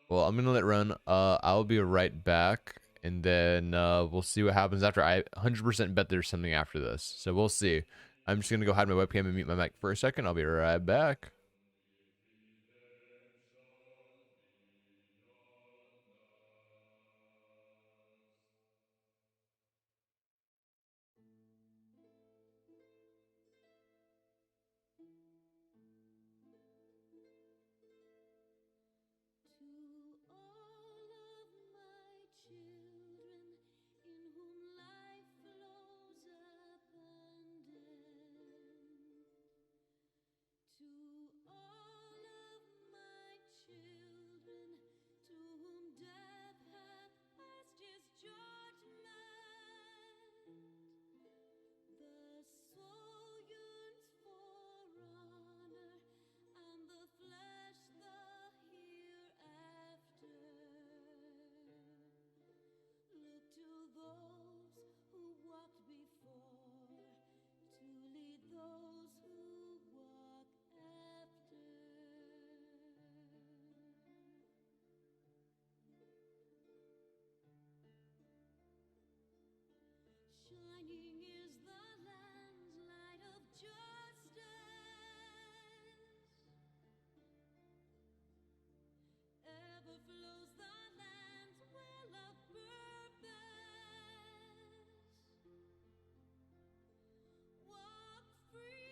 Well, I'm gonna let it run. I'll be right back, and then we'll see what happens after. I 100% bet there's something after this, so we'll see. I'm just gonna go hide my webcam and mute my mic for a second. I'll be right back. Walk free.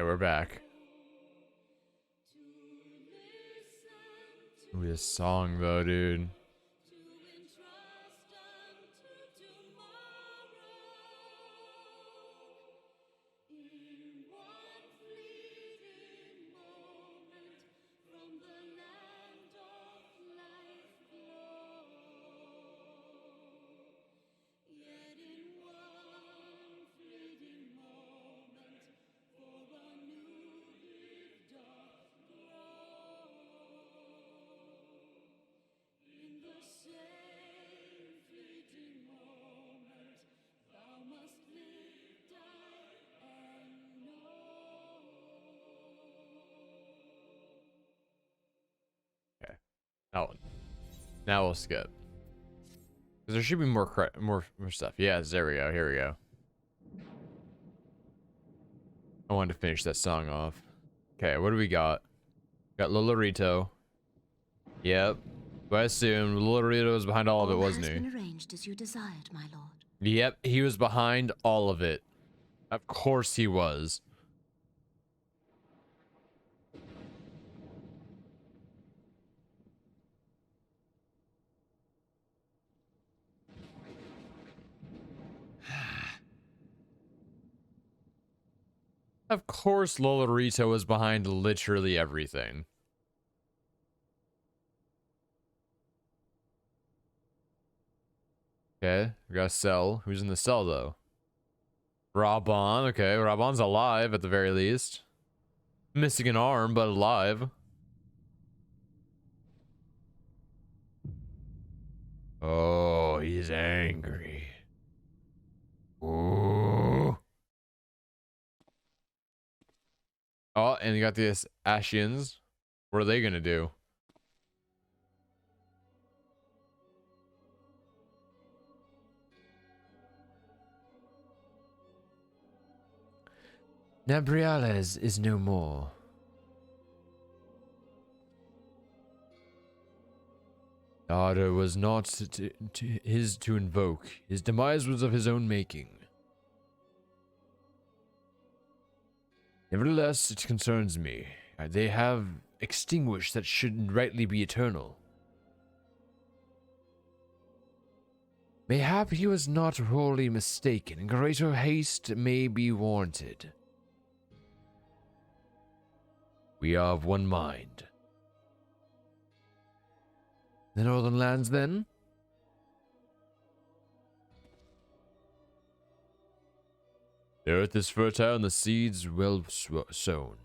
Okay, we're back. Ooh, this song though, dude. Okay. Now we'll skip. Because there should be more stuff. Yes, there we go. Here we go. I wanted to finish that song off. Okay, what do we got? Got Lolorito. Yep. But I assume Lolorito was behind all of it, wasn't he? All has been arranged as you desired, my lord. Yep, he was behind all of it. Of course he was. Of course Lolorito was behind literally everything. Okay, we got a cell. Who's in the cell though? Raban. Okay, Raban's alive at the very least. Missing an arm, but alive. Oh, he's angry. Ooh. Oh, and you got the Ashians. What are they gonna do? Nabriales is no more. The order was not his to invoke. His demise was of his own making. Nevertheless, it concerns me. They have extinguished that should rightly be eternal. Mayhap he was not wholly mistaken. Greater haste may be warranted. We are of one mind. The northern lands, then? The earth is fertile and the seeds well sown.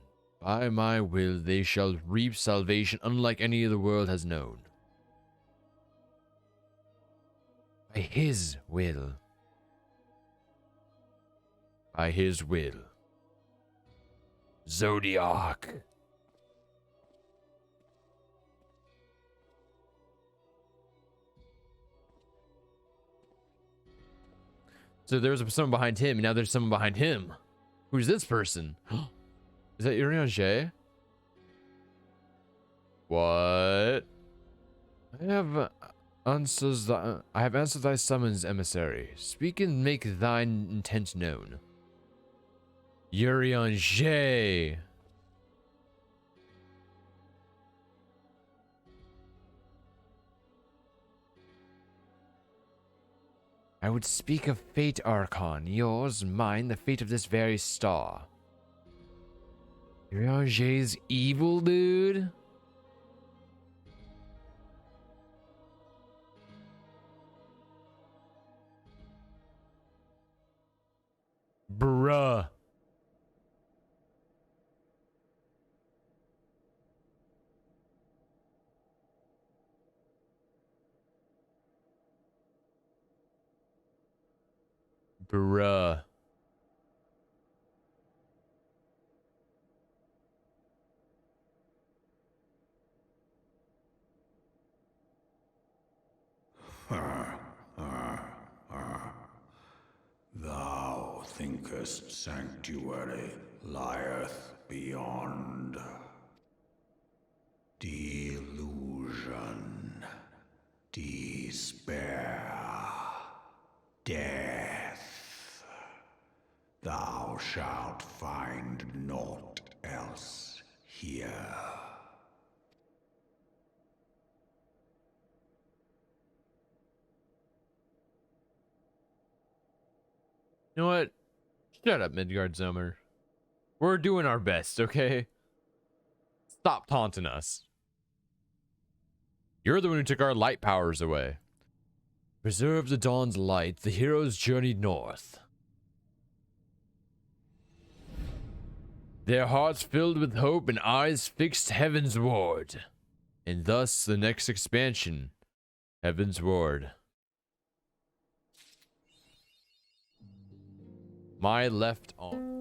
By my will they shall reap salvation unlike any the world has known. By his will. By his will. Zodiac. So there was someone behind him, and now there's someone behind him. Who's this person? Is that Urianger? What? I have answered thy summons, emissary. Speak and make thine intent known. Urianger. I would speak of fate, Archon. Yours, mine, the fate of this very star. Urianger's evil, dude? Bruh. Bruh. Thou thinkest sanctuary lieth beyond. Delusion, despair, death. Thou shalt find naught else here. You know what? Shut up, Midgard Zomer. We're doing our best, okay? Stop taunting us. You're the one who took our light powers away. Preserve the dawn's light, the heroes journeyed north. Their hearts filled with hope and eyes fixed heaven's ward. And thus the next expansion, Heaven's Ward. My left arm.